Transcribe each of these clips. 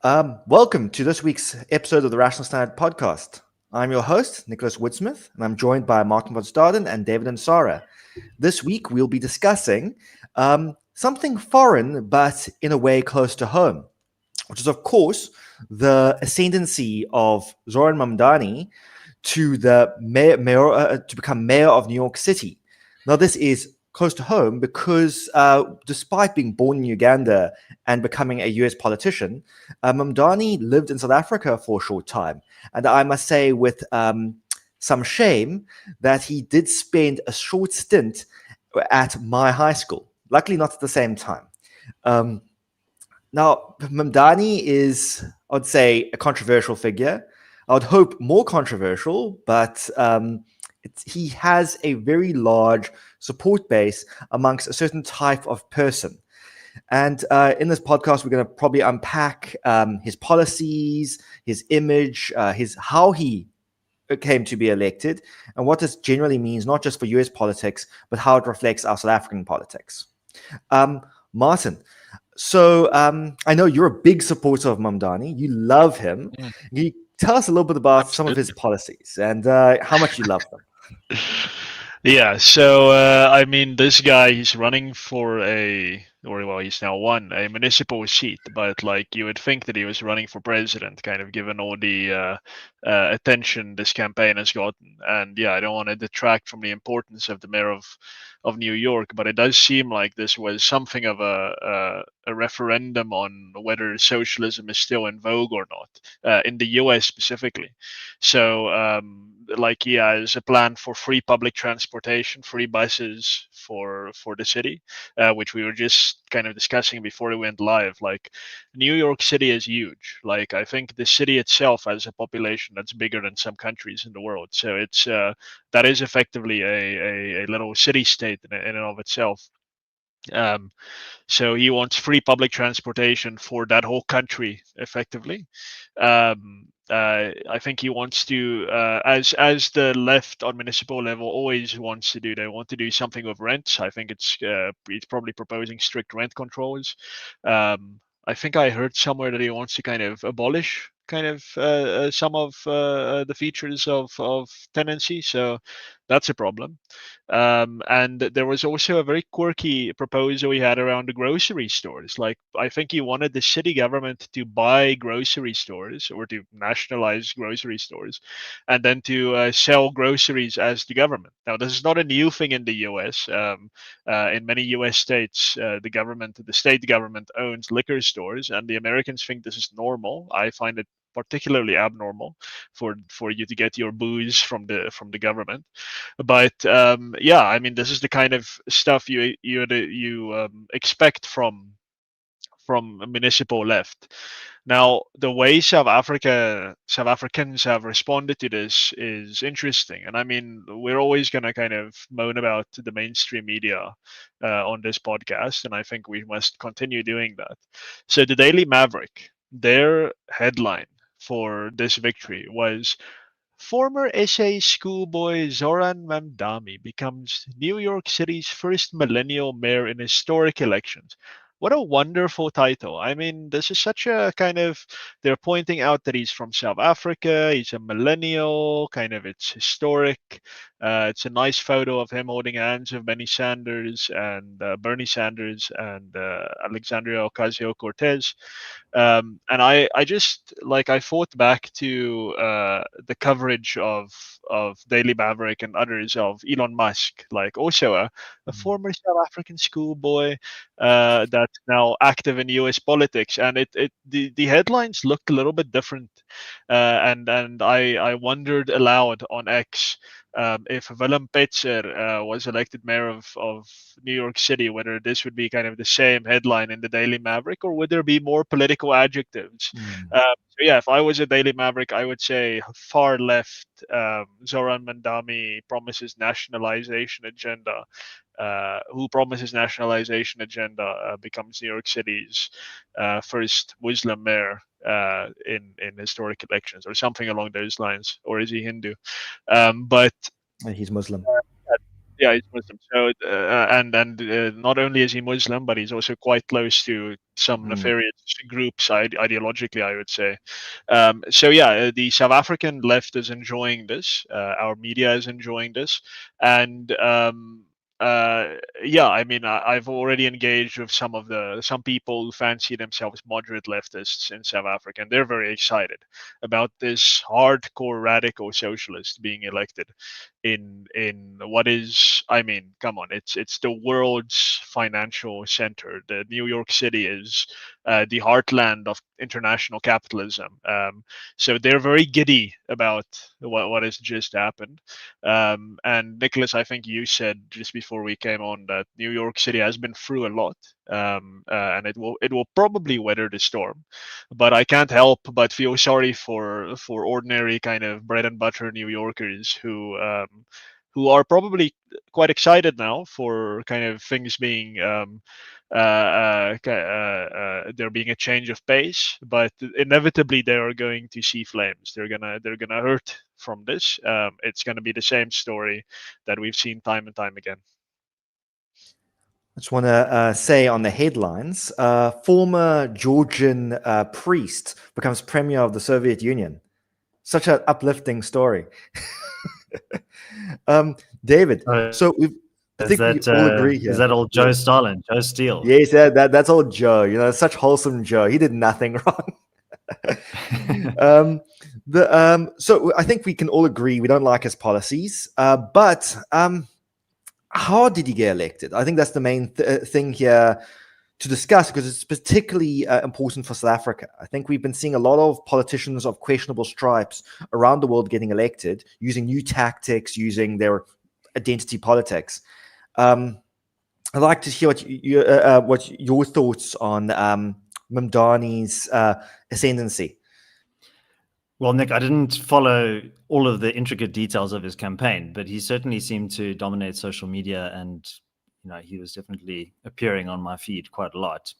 Welcome to this week's episode of the Rational Standard podcast. I'm your host, Nicholas Woode-Smith, and I'm joined by Martin von Staden and David Ansara. This week, we'll be discussing something foreign, but in a way close to home, which is, of course, the ascendancy of Zohran Mamdani to the to become mayor of New York City. Now, this is close to home because despite being born in Uganda and becoming a US politician, Mamdani lived in South Africa for a short time. And I must say with some shame that he did spend a short stint at my high school, luckily not at the same time. Now, Mamdani is, I'd say, a controversial figure. I would hope more controversial, but he has a very large support base amongst a certain type of person. And in this podcast, we're going to probably unpack his policies, his image, how he came to be elected, and what this generally means, not just for US politics, but how it reflects our South African politics. Martin, so I know you're a big supporter of Mamdani. You love him. Can you tell us a little bit about some of his policies and how much you love them? Yeah, so I mean, this guy, he's running for he's now won a municipal seat, but like you would think that he was running for president, kind of given all the attention this campaign has gotten. And yeah, I don't want to detract from the importance of the mayor of New York, but it does seem like this was something of a referendum on whether socialism is still in vogue or not, in the US specifically. So, like he has a plan for free public transportation, free buses for the city, which we were just kind of discussing before we went live. Like New York City is huge. Like I think the city itself has a population that's bigger than some countries in the world. So it's that is effectively a little city state in and of itself. Um, so he wants free public transportation for that whole country, effectively. I think he wants to, as the left on municipal level always wants to do. They want to do something with rents. I think he's probably proposing strict rent controls. I think I heard somewhere that he wants to kind of abolish kind of some of the features of tenancy. So that's a problem. And there was also a very quirky proposal he had around the grocery stores. Like, I think he wanted the city government to buy grocery stores or to nationalize grocery stores and then to sell groceries as the government. Now, this is not a new thing in the US. In many US states, the state government owns liquor stores, and the Americans think this is normal. I find it particularly abnormal for you to get your booze from the government. But yeah, I mean, this is the kind of stuff you expect from a municipal left. Now, the way South Africans have responded to this is interesting, and I mean, we're always going to kind of moan about the mainstream media on this podcast, and I think we must continue doing that. So, the Daily Maverick, their headline for this victory was former SA schoolboy Zohran Mamdani becomes New York City's first millennial mayor in historic elections. What a wonderful title. I mean, this is such a kind of, they're pointing out that he's from South Africa, he's a millennial, kind of, it's historic. It's a nice photo of him holding hands with Bernie Sanders and Alexandria Ocasio-Cortez. And I just like I thought back to the coverage of Daily Maverick and others of Elon Musk, like also a former South African schoolboy that's now active in U.S. politics, and the headlines looked a little bit different, and I wondered aloud on X. If Willem Petzer was elected mayor of New York City, whether this would be kind of the same headline in the Daily Maverick, or would there be more political adjectives? So yeah, if I was a Daily Maverick, I would say far left. Zoran Mandami promises nationalization agenda. Who promises nationalization agenda becomes New York City's first Muslim mayor in historic elections, or something along those lines. Or is he Hindu? But And he's Muslim. Yeah, he's Muslim. So, and not only is he Muslim, but he's also quite close to some nefarious groups ideologically, I would say. So yeah, the South African left is enjoying this. Our media is enjoying this, and uh, yeah, I mean, I've already engaged with some people who fancy themselves moderate leftists in South Africa, and they're very excited about this hardcore radical socialist being elected in what is, I mean, come on, it's the world's financial center. The New York City is the heartland of international capitalism. So they're very giddy about what has just happened. And Nicholas, I think you said just before we came on that New York City has been through a lot, and it will probably weather the storm. But I can't help but feel sorry for ordinary kind of bread and butter New Yorkers who are probably quite excited now for kind of things being there being a change of pace, but inevitably they are going to see flames. They're gonna hurt from this. It's gonna be the same story that we've seen time and time again. I just want to say on the headlines, former Georgian priest becomes premier of the Soviet Union. Such an uplifting story. David, so I think we all agree here. Is that old Joe Stalin, Joe Steele? Yes, that's all Joe. Such wholesome Joe. He did nothing wrong. So I think we can all agree we don't like his policies, but how did he get elected? I think that's the main thing here to discuss, because it's particularly important for South Africa. I think we've been seeing a lot of politicians of questionable stripes around the world getting elected, using new tactics, using their identity politics. I'd like to hear what your thoughts on Mamdani's ascendancy. Well, Nick, I didn't follow all of the intricate details of his campaign, but he certainly seemed to dominate social media, and he was definitely appearing on my feed quite a lot.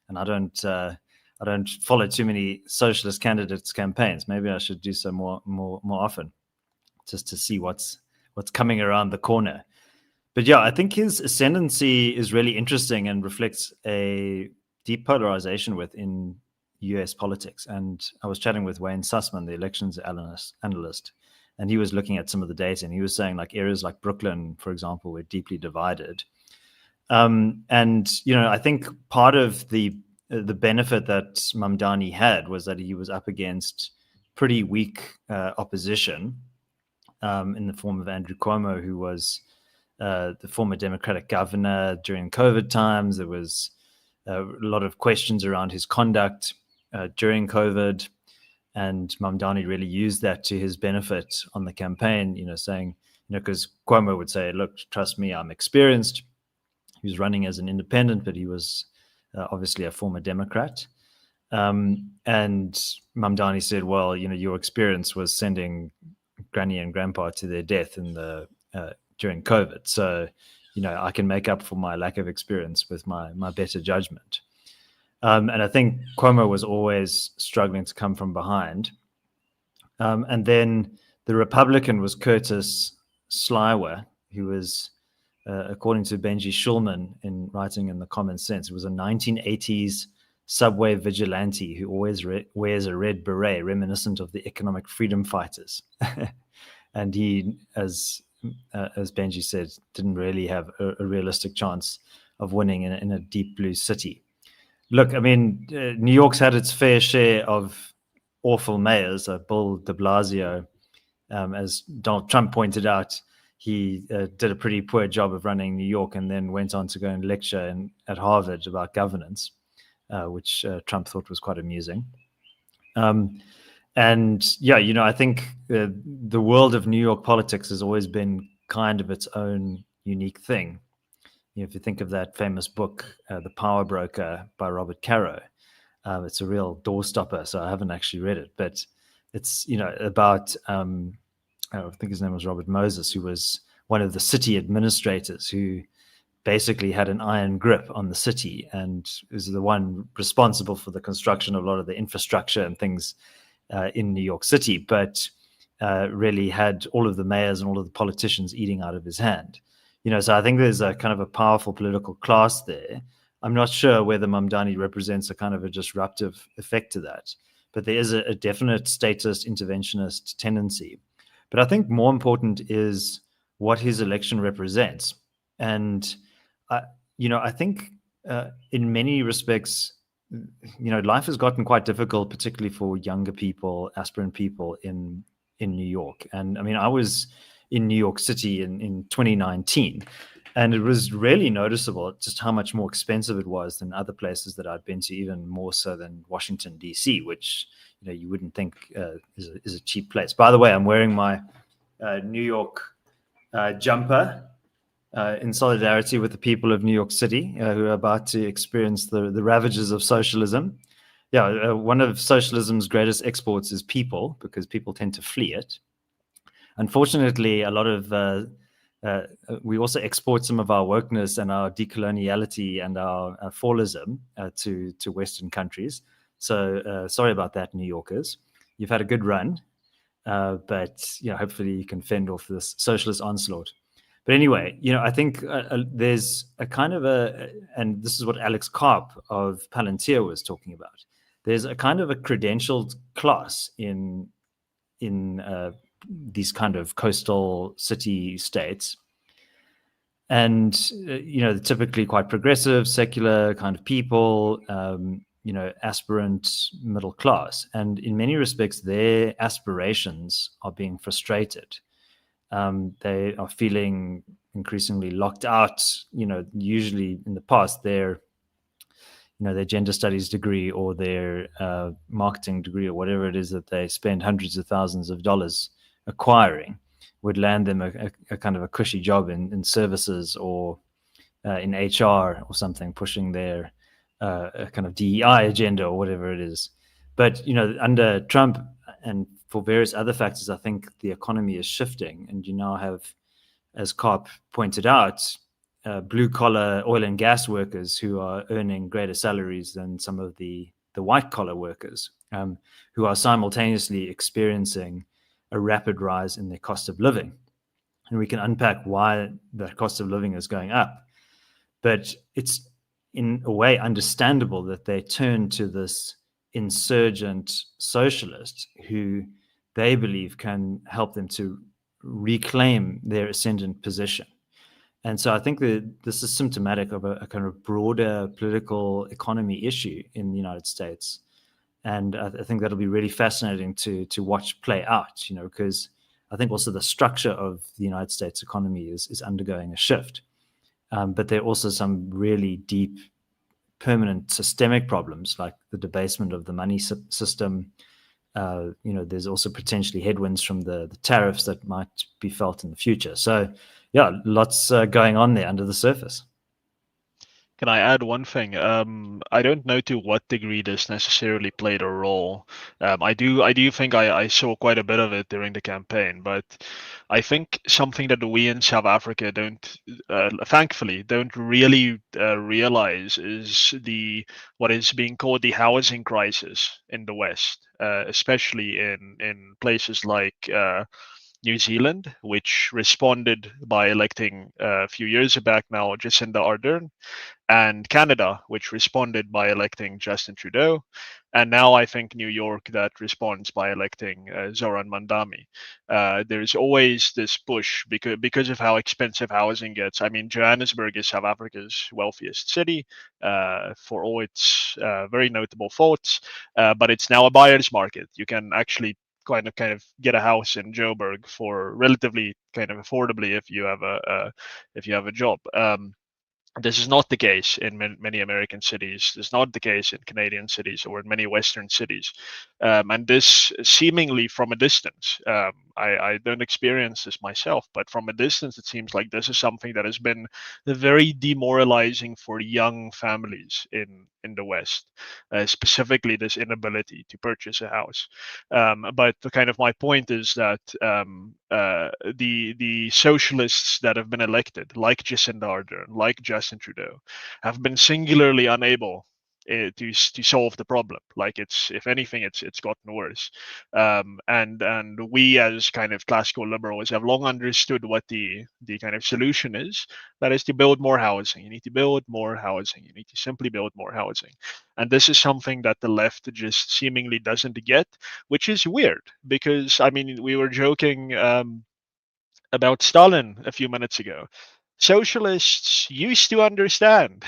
And I don't follow too many socialist candidates' campaigns. Maybe I should do so more often, just to see what's coming around the corner. But yeah, I think his ascendancy is really interesting and reflects a deep polarization within US politics. And I was chatting with Wayne Sussman, the elections analyst, and he was looking at some of the data, and he was saying like areas like Brooklyn, for example, were deeply divided. And I think part of the benefit that Mamdani had was that he was up against pretty weak opposition in the form of Andrew Cuomo, who was the former Democratic governor during COVID times. There was a lot of questions around his conduct during COVID, and Mamdani really used that to his benefit on the campaign, saying, because Cuomo would say, look, trust me, I'm experienced. He was running as an independent, but he was obviously a former Democrat. And Mamdani said, well, your experience was sending Granny and Grandpa to their death during COVID. So, I can make up for my lack of experience with my better judgment. And I think Cuomo was always struggling to come from behind. And then the Republican was Curtis Sliwa, who was, according to Benji Shulman in writing in The Common Sense, it was a 1980s subway vigilante who always wears a red beret, reminiscent of the economic freedom fighters. And he, as Benji said, didn't really have a realistic chance of winning in a deep blue city. Look, I mean, New York's had its fair share of awful mayors. Bill de Blasio, as Donald Trump pointed out, he did a pretty poor job of running New York, and then went on to go and lecture at Harvard about governance, which Trump thought was quite amusing. And yeah, I think the world of New York politics has always been kind of its own unique thing. If you think of that famous book, The Power Broker by Robert Caro, it's a real doorstopper. So I haven't actually read it, but it's, about, I think his name was Robert Moses, who was one of the city administrators who basically had an iron grip on the city and was the one responsible for the construction of a lot of the infrastructure and things in New York City, but really had all of the mayors and all of the politicians eating out of his hand. So I think there's a kind of a powerful political class there. I'm not sure whether Mamdani represents a kind of a disruptive effect to that, but there is a definite statist interventionist tendency. But I think more important is what his election represents. And I think in many respects, life has gotten quite difficult, particularly for younger people, aspirant people in New York. And I mean, I was in New York City in 2019, and it was really noticeable just how much more expensive it was than other places that I'd been to, even more so than Washington, D.C., which you wouldn't think is a cheap place. By the way, I'm wearing my New York jumper in solidarity with the people of New York City who are about to experience the ravages of socialism. Yeah, one of socialism's greatest exports is people, because people tend to flee it. Unfortunately, a lot of we also export some of our wokeness and our decoloniality and our fallism to Western countries. So sorry about that, New Yorkers. You've had a good run, but hopefully you can fend off this socialist onslaught. But anyway, I think there's a kind of and this is what Alex Karp of Palantir was talking about. There's a kind of a credentialed class in these kind of coastal city states, and typically quite progressive, secular kind of people, aspirant middle class, and in many respects their aspirations are being frustrated. They are feeling increasingly locked out. Usually in the past their gender studies degree or their marketing degree or whatever it is that they spend hundreds of thousands of dollars acquiring would land them a kind of a cushy job in services or in HR or something, pushing their kind of DEI agenda or whatever it is. But under Trump and for various other factors, I think the economy is shifting, and you now have, as Karp pointed out, blue-collar oil and gas workers who are earning greater salaries than some of the white-collar workers, who are simultaneously experiencing a rapid rise in their cost of living. And we can unpack why the cost of living is going up. But it's in a way understandable that they turn to this insurgent socialist who they believe can help them to reclaim their ascendant position. And so I think that this is symptomatic of a kind of broader political economy issue in the United States. And I think that'll be really fascinating to watch play out, because I think also the structure of the United States economy is undergoing a shift. But there are also some really deep, permanent systemic problems like the debasement of the money system. There's also potentially headwinds from the tariffs that might be felt in the future. So, yeah, lots going on there under the surface. Can I add one thing? I don't know to what degree this necessarily played a role. I do think I saw quite a bit of it during the campaign, but I think something that we in South Africa thankfulully don't really realize is what is being called the housing crisis in the West, especially in places like New Zealand, which responded by electing a few years back now Jacinda Ardern, and Canada, which responded by electing Justin Trudeau, and now I think New York that responds by electing Zohran Mamdani. There's always this push because of how expensive housing gets. I mean, Johannesburg is South Africa's wealthiest city for all its very notable faults, but it's now a buyer's market. You can actually kind of get a house in Joburg for relatively kind of affordably if you have a job. This is not the case in many American cities. This is not the case in Canadian cities or in many Western cities. And this seemingly from a distance, I don't experience this myself, but from a distance, it seems like this is something that has been very demoralizing for young families in the West, specifically this inability to purchase a house. But the kind of my point is that the socialists that have been elected, like Jacinda Ardern, like Justin Trudeau, have been singularly unable to solve the problem. Like if anything, it's gotten worse. And we as kind of classical liberals have long understood what the kind of solution is. That is to build more housing. You need to build more housing. You need to simply build more housing. And this is something that the left just seemingly doesn't get, which is weird because I mean we were joking about Stalin a few minutes ago. Socialists used to understand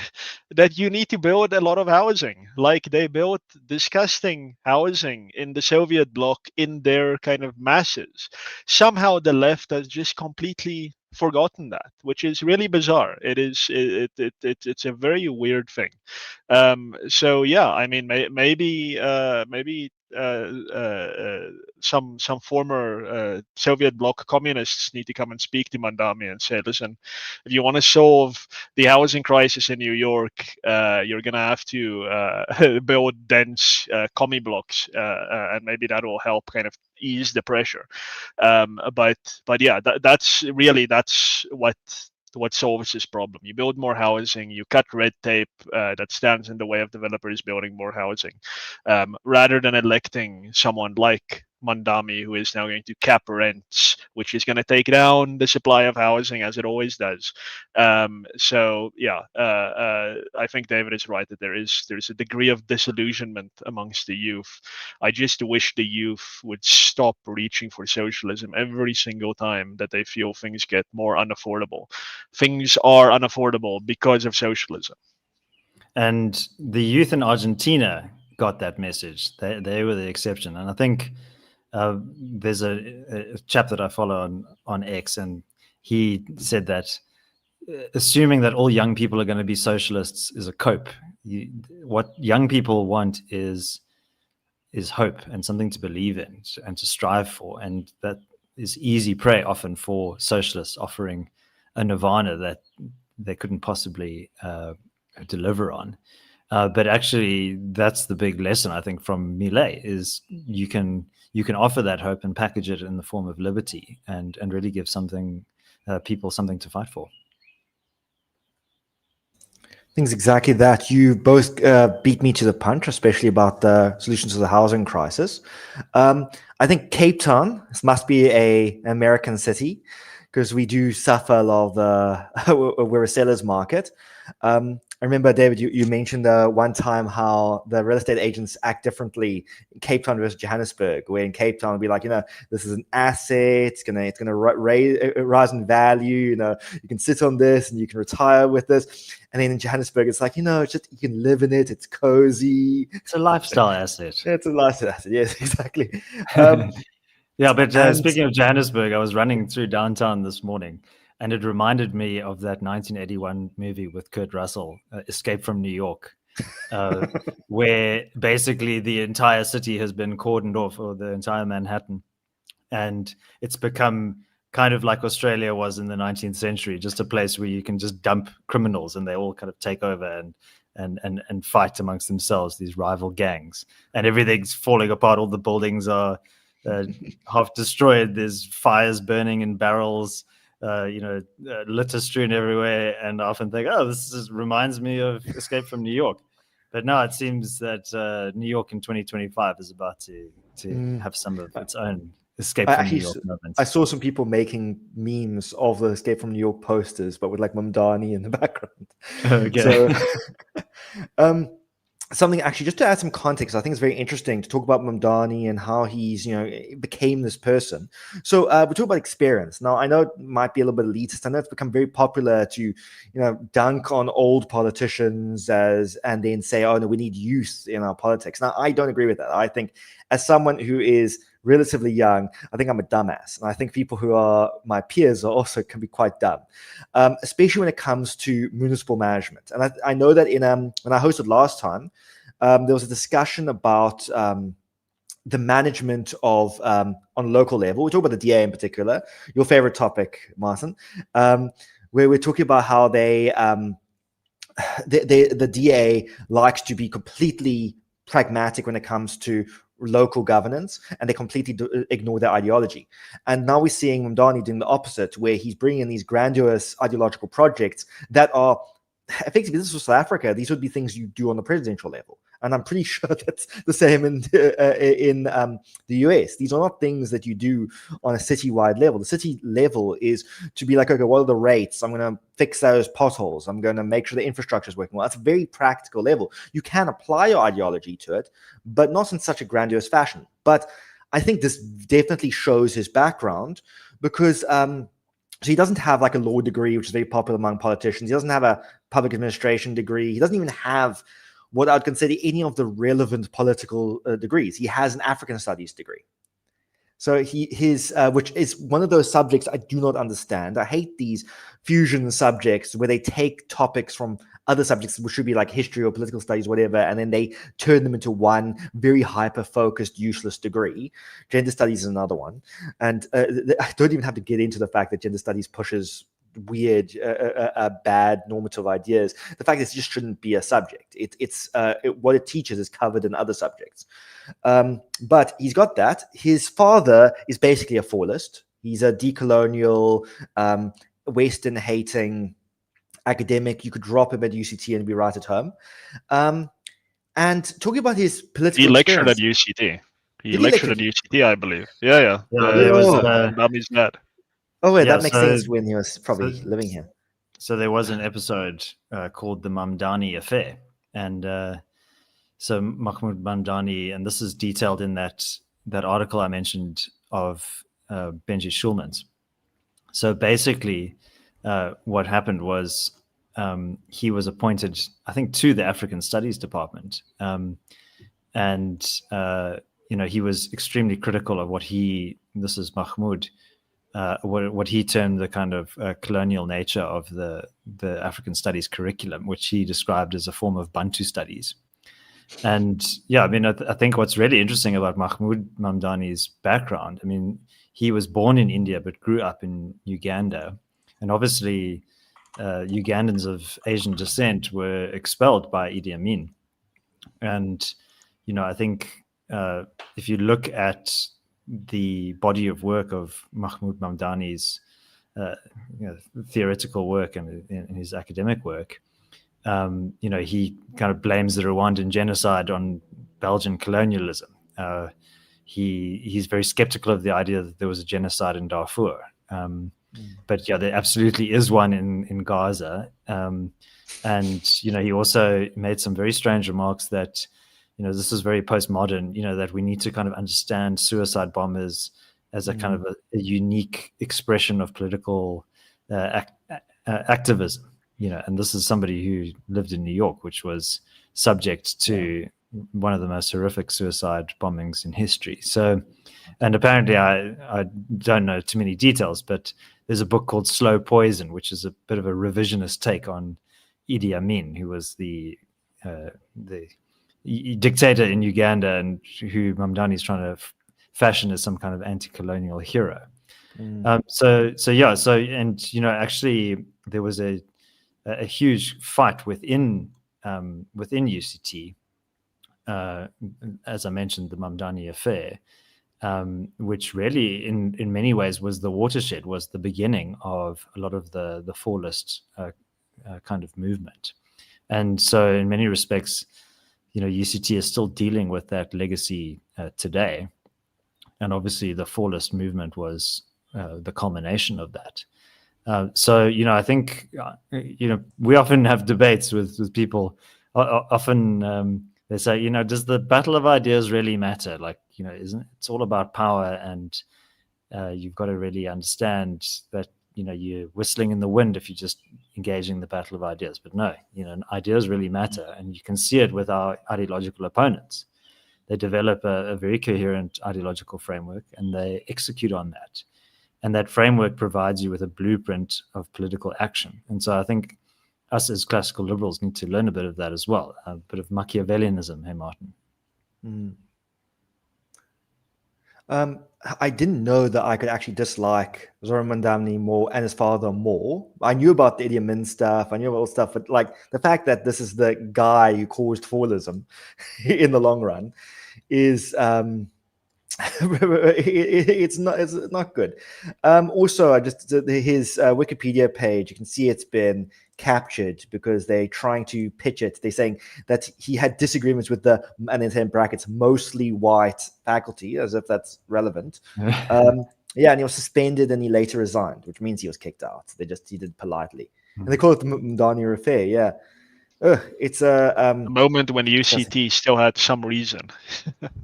that you need to build a lot of housing. Like they built disgusting housing in the Soviet bloc in their kind of masses. Somehow the left has just completely forgotten that, which is really bizarre. It's a very weird thing. So yeah, I mean maybe some former Soviet bloc communists need to come and speak to Mamdani and say, listen, if you want to solve the housing crisis in New York, you're going to have to build dense commie blocks, and maybe that will help kind of ease the pressure. But yeah, that's what solves this problem. You build more housing, you cut red tape that stands in the way of developers building more housing, rather than electing someone like Mamdani, who is now going to cap rents, which is going to take down the supply of housing as it always does. So yeah, I think David is right that there's a degree of disillusionment amongst the youth. I just wish the youth would stop reaching for socialism every single time that they feel things get more unaffordable. Things are unaffordable because of socialism. And the youth in Argentina got that message. They were the exception. And I think there's a chap that I follow on X, and he said that assuming that all young people are going to be socialists is a cope. What young people want is hope and something to believe in and to strive for. And that is easy prey often for socialists, offering a nirvana that they couldn't possibly deliver on. But actually, that's the big lesson, I think, from Millet is you can offer that hope and package it in the form of liberty and really give people something to fight for. I think it's exactly that. You both beat me to the punch, especially about the solutions to the housing crisis. I think Cape Town must be an American city because we do suffer a lot of we're a seller's market. I remember, David, you mentioned one time how the real estate agents act differently in Cape Town versus Johannesburg, where in Cape Town, it'll be like, this is an asset, it's gonna rise in value, you can sit on this and you can retire with this. And then in Johannesburg, it's like, it's just, you can live in it, it's cozy. It's a lifestyle asset. It's a lifestyle asset, yes, exactly. Yeah, but speaking of Johannesburg, I was running through downtown this morning, and it reminded me of that 1981 movie with Kurt Russell, Escape from New York, where basically the entire city has been cordoned off, or the entire Manhattan. And it's become kind of like Australia was in the 19th century, just a place where you can just dump criminals and they all kind of take over and fight amongst themselves, these rival gangs. And everything's falling apart. All the buildings are half destroyed. There's fires burning in barrels. Litter strewn everywhere, and I often think, this reminds me of Escape from New York. But now it seems that New York in 2025 is about to have some of its own Escape from New York moments. I saw some people making memes of the Escape from New York posters, but with like Mamdani in the background. Okay. So, something actually, just to add some context, I think it's very interesting to talk about Mamdani and how he's, became this person. So we're talking about experience. Now, I know it might be a little bit elitist. I know it's become very popular to, dunk on old politicians and then say, oh, no, we need youth in our politics. Now, I don't agree with that. I think as someone who is relatively young, I think I'm a dumbass. And I think people who are my peers can be quite dumb, especially when it comes to municipal management. And I know that when I hosted last time, there was a discussion about the management of on local level. We talk about the DA in particular, your favorite topic, Martin, where we're talking about how the DA likes to be completely pragmatic when it comes to local governance, and they completely ignore their ideology. And now we're seeing Mamdani doing the opposite, where he's bringing in these grandiose ideological projects that are effectively, this is South Africa. These would be things you do on the presidential level. And I'm pretty sure that's the same in the US. These are not things that you do on a citywide level. The city level is to be like, okay, what are the rates? I'm going to fix those potholes. I'm going to make sure the infrastructure is working well. That's a very practical level. You can apply your ideology to it, but not in such a grandiose fashion. But I think this definitely shows his background because so he doesn't have like a law degree, which is very popular among politicians. He doesn't have a public administration degree. He doesn't even have what I would consider any of the relevant political degrees. He has an African studies degree. So his which is one of those subjects I do not understand. I hate these fusion subjects where they take topics from other subjects, which should be like history or political studies, whatever, and then they turn them into one very hyper-focused, useless degree. Gender studies is another one. And I don't even have to get into the fact that gender studies pushes weird, bad normative ideas. The fact is, it just shouldn't be a subject. What it teaches is covered in other subjects. But he's got that. His father is basically a forlist. He's a decolonial, Western-hating academic. You could drop him at UCT and be right at home. And talking about his political He lectured at experience, UCT. He lectured at UCT, I believe. Yeah. There was Mummy's dad. oh wait, Yeah, that makes sense when he was probably living here. So there was an episode called the Mamdani Affair, and so Mahmoud Mamdani, and this is detailed in that article I mentioned of Benji Schulman's. So basically, what happened was he was appointed, I think, to the African Studies Department, and he was extremely critical of this is Mahmoud. What he termed the kind of colonial nature of the African studies curriculum, which he described as a form of Bantu studies. And yeah, I mean, I think what's really interesting about Mahmoud Mamdani's background, I mean, he was born in India but grew up in Uganda. And obviously, Ugandans of Asian descent were expelled by Idi Amin. And, I think if you look at the body of work of Mahmoud Mamdani's theoretical work and in his academic work, he kind of blames the Rwandan genocide on Belgian colonialism. He's very skeptical of the idea that there was a genocide in Darfur. But yeah, there absolutely is one in Gaza. And, he also made some very strange remarks that, this is very postmodern, that we need to kind of understand suicide bombers as a kind of a unique expression of political activism, and this is somebody who lived in New York, which was subject to one of the most horrific suicide bombings in history. So, and apparently I don't know too many details, but there's a book called Slow Poison, which is a bit of a revisionist take on Idi Amin, who was the dictator in Uganda and who Mamdani is trying to fashion as some kind of anti-colonial hero. Actually there was a huge fight within UCT, as I mentioned, the Mamdani affair, which really in many ways was the watershed, was the beginning of a lot of the fallist kind of movement. And so in many respects, UCT is still dealing with that legacy today. And obviously the fallist movement was the culmination of that. I think, we often have debates with people. Often they say, does the battle of ideas really matter? Like, it's all about power, and you've got to really understand that, you're whistling in the wind if you're just engaging the battle of ideas. But no, ideas really matter, and you can see it with our ideological opponents. They develop a very coherent ideological framework, and they execute on that. And that framework provides you with a blueprint of political action. And so I think us as classical liberals need to learn a bit of that as well, a bit of Machiavellianism, hey, Martin. I didn't know that I could actually dislike Zohran Mamdani more and his father more. I knew about the Idi Amin stuff, I knew about all stuff, but like the fact that this is the guy who caused fallism in the long run is It's not good. Also, I just his Wikipedia page. You can see it's been captured because they're trying to pitch it. They're saying that he had disagreements with the, and in brackets, mostly white faculty, as if that's relevant. Yeah, and he was suspended and he later resigned, which means he was kicked out. He did it politely, and they call it the Mamdani affair. Yeah, it's A moment when the UCT still had some reason.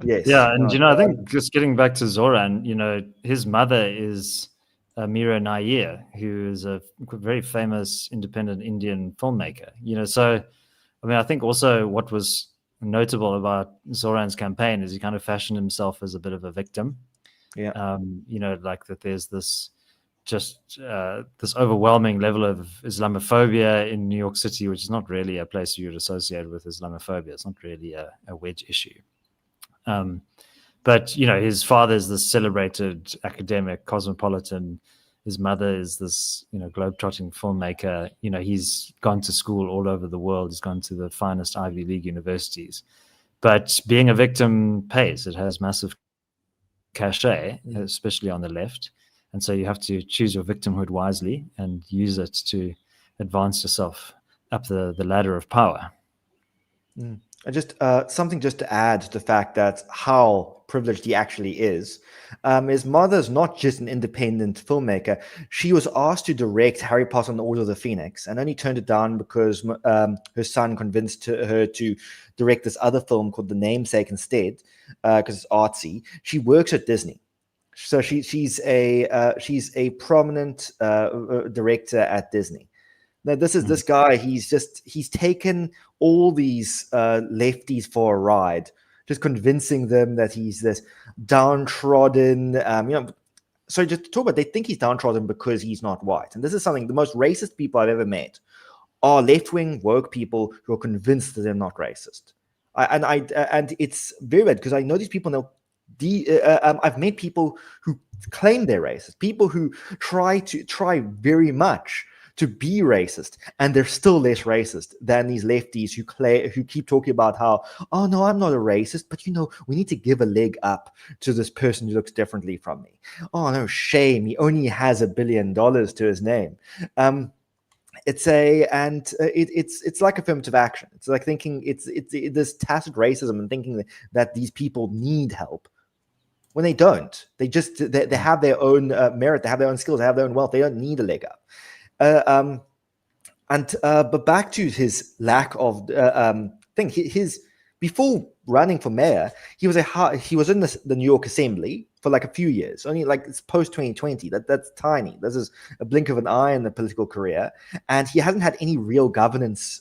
yes. Yeah, and I think just getting back to Zohran, his mother is Mira Nair, who is a very famous independent Indian filmmaker. So I mean, I think also what was notable about Zohran's campaign is he kind of fashioned himself as a bit of a victim. Yeah. Like that there's this this overwhelming level of Islamophobia in New York City, which is not really a place you'd associate with Islamophobia. It's not really a wedge issue. But his father is this celebrated academic, cosmopolitan. His mother is this, globetrotting filmmaker. He's gone to school all over the world. He's gone to the finest Ivy League universities. But being a victim pays. It has massive cachet, especially on the left. And so you have to choose your victimhood wisely and use it to advance yourself up the ladder of power. And just something just to add to the fact that how privileged he actually is. His mother's not just an independent filmmaker. She was asked to direct Harry Potter and the Order of the Phoenix and only turned it down because her son convinced her to direct this other film called The Namesake instead, because it's artsy. She works at Disney. So she's a prominent director at Disney. Now this guy. He's taken all these lefties for a ride, just convincing them that he's this downtrodden. So just to talk about, they think he's downtrodden because he's not white, and this is something the most racist people I've ever met are left-wing woke people who are convinced that they're not racist. And it's very bad because I know these people now. I've met people who claim they're racist, people who try very much to be racist, and they're still less racist than these lefties who keep talking about how, oh no, I'm not a racist, but we need to give a leg up to this person who looks differently from me. Oh no, shame, he only has $1 billion to his name. It's like affirmative action. It's like thinking it's this tacit racism and thinking that these people need help when they don't. They have their own merit, they have their own skills, they have their own wealth. They don't need a leg up. But back to his lack of thing. Before running for mayor, he was in the New York Assembly for like a few years. Only like it's post 2020. That's tiny. This is a blink of an eye in the political career, and he hasn't had any real governance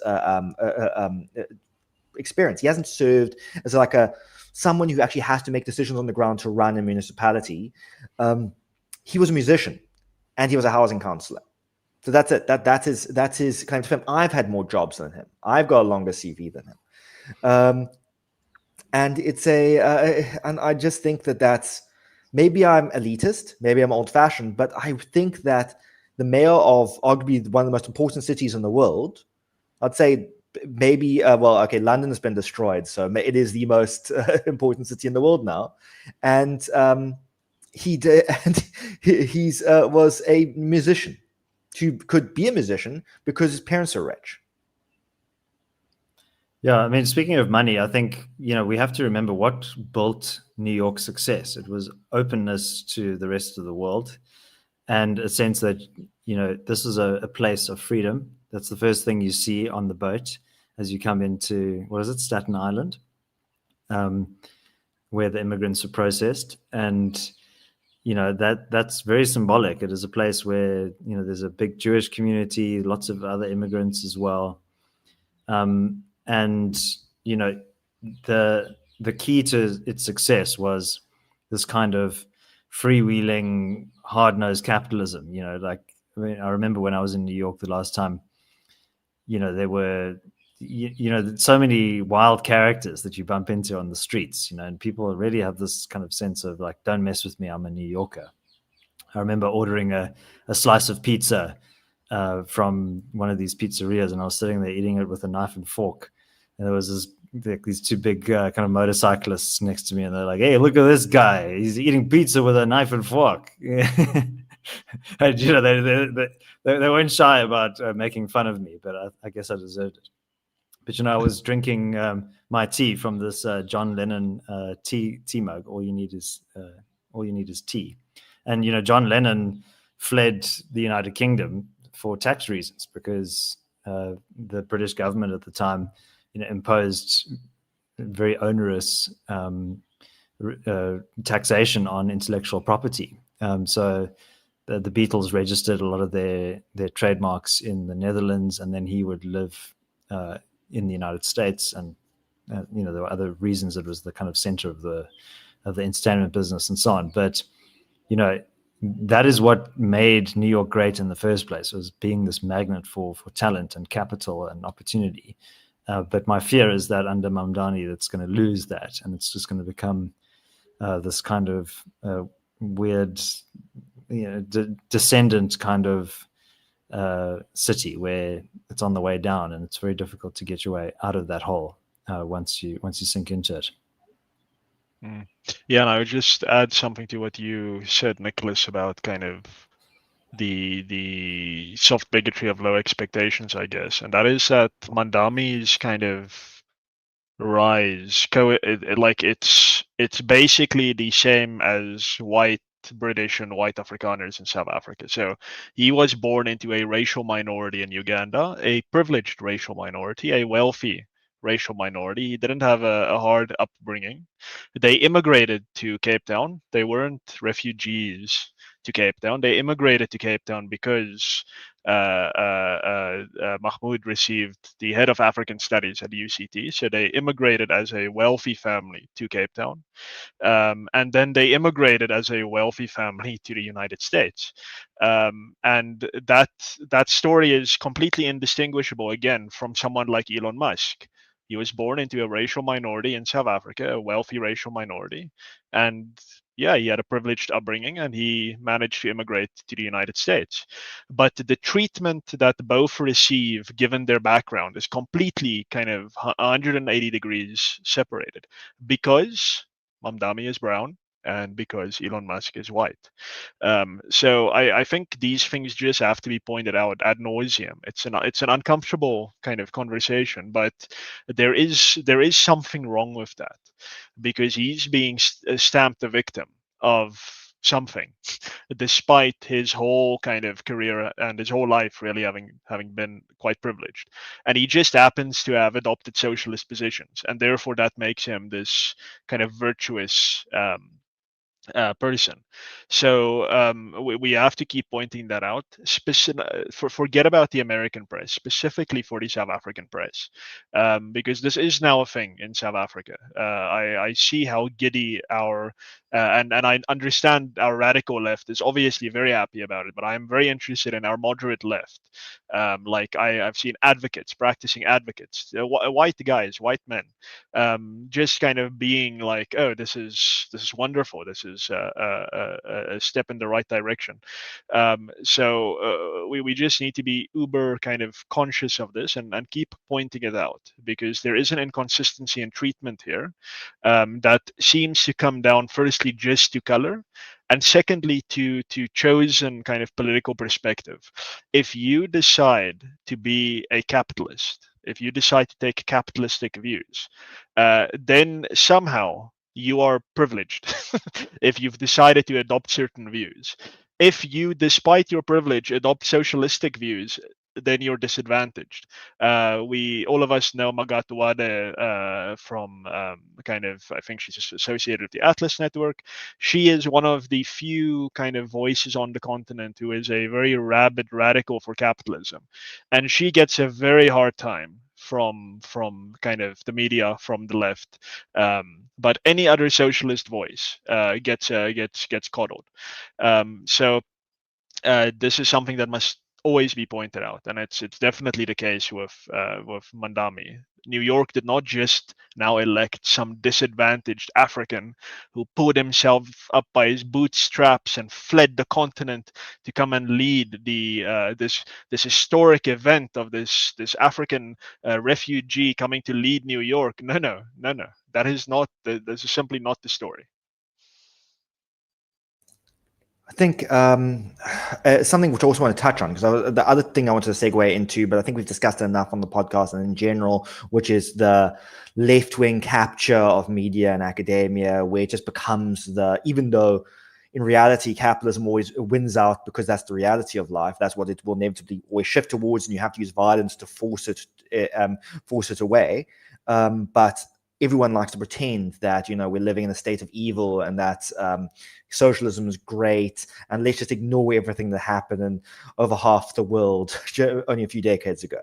experience. He hasn't served as like someone who actually has to make decisions on the ground to run a municipality. He was a musician, and he was a housing councillor. So that's it. That's his claim to fame. I've had more jobs than him. I've got a longer CV than him. And it's and I just think that's, maybe I'm elitist, maybe I'm old-fashioned, but I think that the mayor of arguably one of the most important cities in the world, I'd say maybe, London has been destroyed, so it is the most important city in the world now. And he was a musician. Who could be a musician because his parents are rich. Yeah, I mean, speaking of money, I think, we have to remember what built New York's success. It was openness to the rest of the world and a sense that, this is a place of freedom. That's the first thing you see on the boat as you come into, Staten Island, where the immigrants are processed. And that's very symbolic. It is a place where, there's a big Jewish community, lots of other immigrants as well. And, the key to its success was this kind of freewheeling, hard-nosed capitalism. I remember when I was in New York the last time, there were, so many wild characters that you bump into on the streets, and people really have this kind of sense of like, don't mess with me, I'm a New Yorker. I remember ordering a slice of pizza from one of these pizzerias, and I was sitting there eating it with a knife and fork. And there was this these two big kind of motorcyclists next to me, and they're like, "Hey, look at this guy! He's eating pizza with a knife and fork." And they weren't shy about making fun of me, but I guess I deserved it. But I was drinking my tea from this John Lennon tea mug. All you need is tea. And John Lennon fled the United Kingdom for tax reasons because the British government at the time, imposed very onerous taxation on intellectual property. So the Beatles registered a lot of their trademarks in the Netherlands, and then he would live in the United States. And there were other reasons. It was the kind of center of the entertainment business and so on. But that is what made New York great in the first place, was being this magnet for talent and capital and opportunity. But my fear is that under Mamdani, that's going to lose that, and it's just going to become this kind of weird, descendant kind of city where it's on the way down, and it's very difficult to get your way out of that hole once you sink into it. Yeah, and I would just add something to what you said, Nicholas, about kind of the soft bigotry of low expectations, I guess, and that is that Mamdani's kind of rise, it's basically the same as white British and white Afrikaners in South Africa. So he was born into a racial minority in Uganda, a privileged racial minority, a wealthy racial minority. He didn't have a hard upbringing. They immigrated to Cape Town. They weren't refugees to Cape Town. They immigrated to Cape Town because Mahmoud received the head of African Studies at UCT. So they immigrated as a wealthy family to Cape Town. And then they immigrated as a wealthy family to the United States. And that story is completely indistinguishable, again, from someone like Elon Musk. He was born into a racial minority in South Africa, a wealthy racial minority. And yeah, he had a privileged upbringing, and he managed to immigrate to the United States. But the treatment that both receive, given their background, is completely kind of 180 degrees separated, because Mamdani is brown and because Elon Musk is white. So I think these things just have to be pointed out ad nauseum. It's an uncomfortable kind of conversation, but there is something wrong with that, because he's being stamped a victim of something, despite his whole kind of career and his whole life really having been quite privileged. And he just happens to have adopted socialist positions, and therefore that makes him this kind of virtuous person. So we have to keep pointing that out. Forget about the American press, specifically for the South African press, because this is now a thing in South Africa. I see how giddy our and I understand our radical left is obviously very happy about it, but I'm very interested in our moderate left. Like I've seen practicing advocates, white guys, white men, just kind of being like, "Oh, this is wonderful. This is a step in the right direction." So we just need to be uber kind of conscious of this and keep pointing it out, because there is an inconsistency in treatment here that seems to come down firstly just to color, and secondly to chosen kind of political perspective. If you decide to be a capitalist, if you decide to take capitalistic views, then somehow you are privileged if you've decided to adopt certain views. If you, despite your privilege, adopt socialistic views, then you're disadvantaged. All of us know Magatuwade from kind of, I think she's associated with the Atlas Network. She is one of the few kind of voices on the continent who is a very rabid radical for capitalism, and she gets a very hard time from kind of the media, from the left, but any other socialist voice gets coddled. So this is something that must always be pointed out, and it's definitely the case with Mamdani. New York did not just now elect some disadvantaged African who pulled himself up by his bootstraps and fled the continent to come and lead the this historic event of this African refugee coming to lead New York. No. That is not. This is simply not the story. I think something which I also want to touch on, because the other thing I wanted to segue into, but I think we've discussed it enough on the podcast and in general, which is the left-wing capture of media and academia, where it just becomes even though in reality capitalism always wins out because that's the reality of life, that's what it will inevitably always shift towards, and you have to use violence to force it away. But everyone likes to pretend that, we're living in a state of evil and that socialism is great, and let's just ignore everything that happened in over half the world only a few decades ago,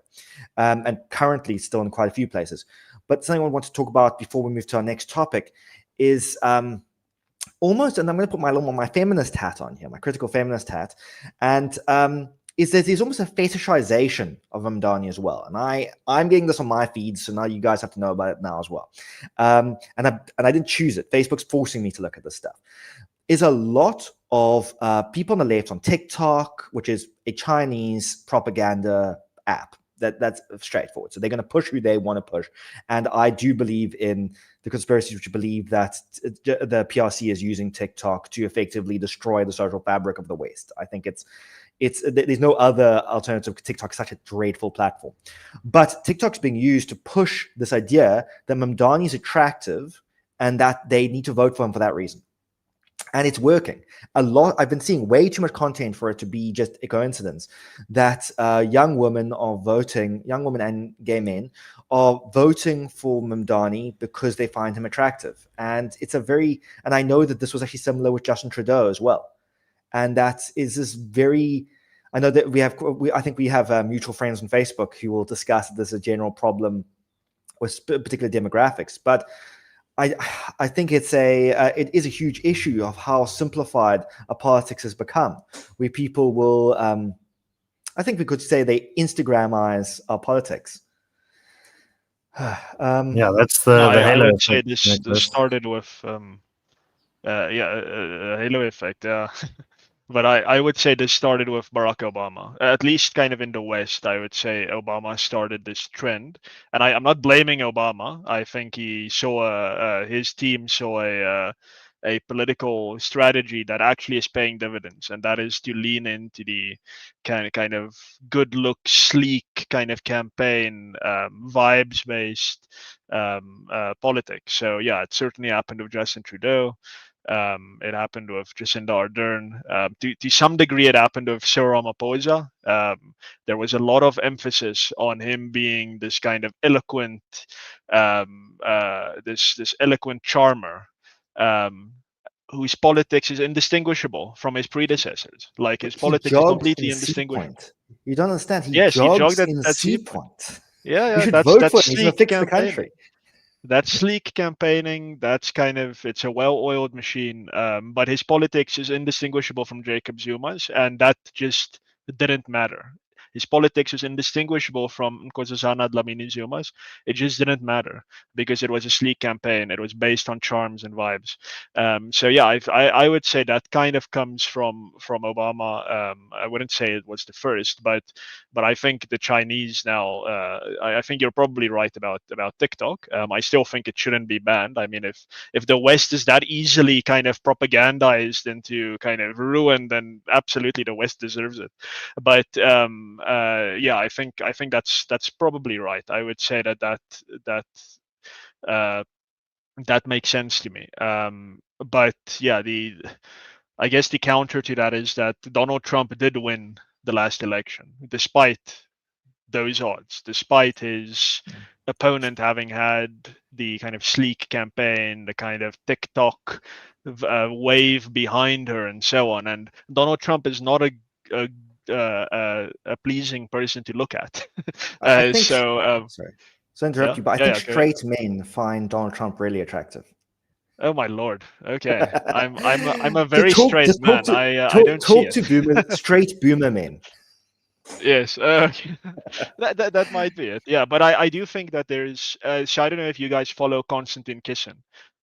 and currently still in quite a few places. But something I want to talk about before we move to our next topic is almost, and I'm going to put my feminist hat on here, my critical feminist hat, and is that there's almost a fetishization of Mamdani as well. And I'm getting this on my feed, so now you guys have to know about it now as well. And I didn't choose it. Facebook's forcing me to look at this stuff. Is a lot of people on the left on TikTok, which is a Chinese propaganda app. That's straightforward. So they're going to push who they want to push. And I do believe in the conspiracies which believe that the PRC is using TikTok to effectively destroy the social fabric of the West. I think there's no other alternative. TikTok is such a dreadful platform. But TikTok's being used to push this idea that Mamdani is attractive and that they need to vote for him for that reason. And it's working a lot. I've been seeing way too much content for it to be just a coincidence that young women and gay men are voting for Mamdani because they find him attractive. And and I know that this was actually similar with Justin Trudeau as well. And that is this I know that I think we have mutual friends on Facebook who will discuss that there's a general problem with particular demographics. But I think it is a huge issue of how simplified our politics has become, where people will, I think we could say they Instagramize our politics. Yeah, that's the halo I would effect. say this started with a halo effect. Yeah. But I would say this started with Barack Obama, at least kind of in the West. I would say Obama started this trend, and I'm not blaming Obama. I think he saw his team saw a political strategy that actually is paying dividends, and that is to lean into the kind of good look, sleek kind of campaign, vibes based politics. So yeah, it certainly happened with Justin Trudeau. It happened with Jacinda Ardern. To some degree, it happened with Cyril Ramaphosa. There was a lot of emphasis on him being this kind of eloquent, this eloquent charmer, whose politics is indistinguishable from his predecessors. Like his politics is completely indistinguishable. You don't understand. He jogged jogs at in Sea Point. Yeah, you should vote for him. He's going to fix the country. That's sleek campaigning. That's it's a well-oiled machine. But his politics is indistinguishable from Jacob Zuma's, and that just didn't matter. His politics was indistinguishable from Nkosazana Dlamini Zuma's. It just didn't matter because it was a sleek campaign. It was based on charms and vibes. So yeah, I would say that kind of comes from Obama. I wouldn't say it was the first, but I think the Chinese now. I think you're probably right about TikTok. I still think it shouldn't be banned. I mean, if the West is that easily kind of propagandized into kind of ruin, then absolutely the West deserves it. But yeah, I think that's probably right. I would say that makes sense to me. But yeah, I guess the counter to that is that Donald Trump did win the last election, despite those odds, despite his opponent having had the kind of sleek campaign, the kind of TikTok wave behind her, and so on. And Donald Trump is not a pleasing person to look at. Sorry to interrupt you, but I think straight men find Donald Trump really attractive. Oh my lord! Okay, I'm a very straight man. I don't talk to straight boomer men. Yes, that might be it. Yeah, but I do think that there's. So I don't know if you guys follow Konstantin Kisin.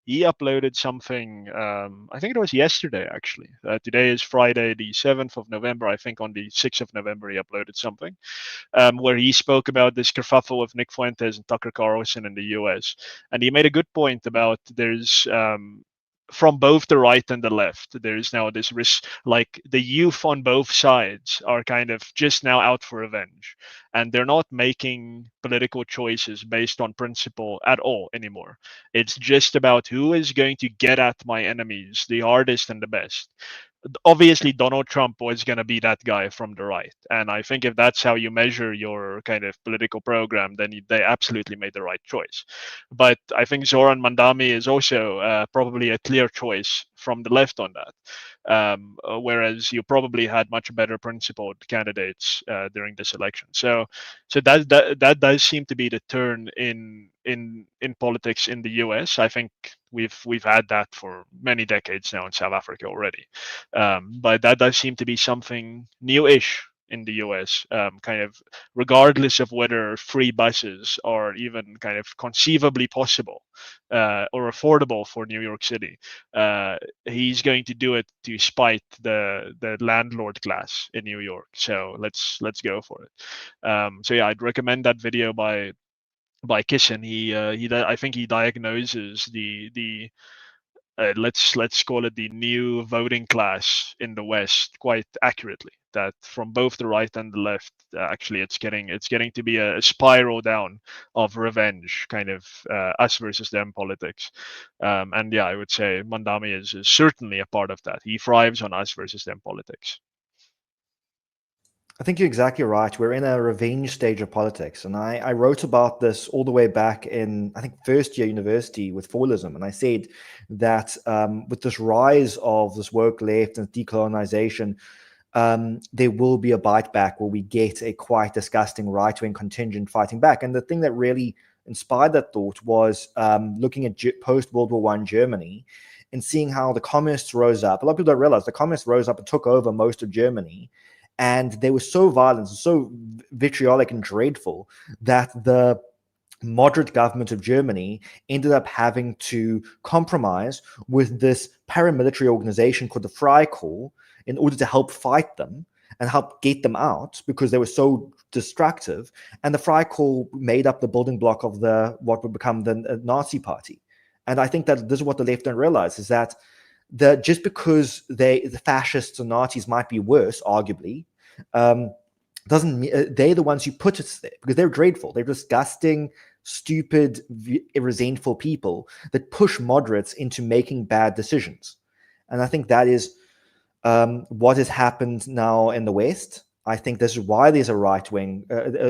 He uploaded something. I think it was yesterday actually. Today is Friday, the 7th of November. I think on the 6th of November he uploaded something where he spoke about this kerfuffle with Nick Fuentes and Tucker Carlson in the U.S. And he made a good point about there's from both the right and the left, there's now this risk, like the youth on both sides are kind of just now out for revenge, and they're not making political choices based on principle at all anymore. It's just about who is going to get at my enemies the hardest and the best. Obviously Donald Trump was going to be that guy from the right, and I think if that's how you measure your kind of political program, then they absolutely made the right choice. But I think Zohran Mandami is also probably a clear choice from the left on that, whereas you probably had much better principled candidates during this election. So that does seem to be the turn in politics in the US. I think we've had that for many decades now in South Africa already. But that does seem to be something new-ish in the US, kind of regardless of whether free buses are even kind of conceivably possible or affordable for New York City. He's going to do it to spite the landlord class in New York. So let's go for it. So yeah, I'd recommend that video by Kissen. I think he diagnoses the let's call it the new voting class in the West quite accurately. That from both the right and the left, actually, it's getting to be a spiral down of revenge, kind of us versus them politics. And yeah, I would say Mandami is certainly a part of that. He thrives on us versus them politics. I think you're exactly right. We're in a revenge stage of politics. And I wrote about this all the way back in, I think, first year university with Fallism. And I said that with this rise of this woke left and decolonization, there will be a bite back where we get a quite disgusting right-wing contingent fighting back. And the thing that really inspired that thought was looking at post-World War I Germany and seeing how the communists rose up. A lot of people don't realize the communists rose up and took over most of Germany. And they were so violent, so vitriolic and dreadful that the moderate government of Germany ended up having to compromise with this paramilitary organization called the Freikorps in order to help fight them and help get them out because they were so destructive. And the Freikorps made up the building block of what would become the Nazi party. And I think that this is what the left don't realize, is that just because the fascists or Nazis might be worse, arguably, doesn't mean they're the ones who put us there, because they're dreadful. They're disgusting, stupid, resentful people that push moderates into making bad decisions. And I think that is what has happened now in the West. I think this is why there's a right-wing,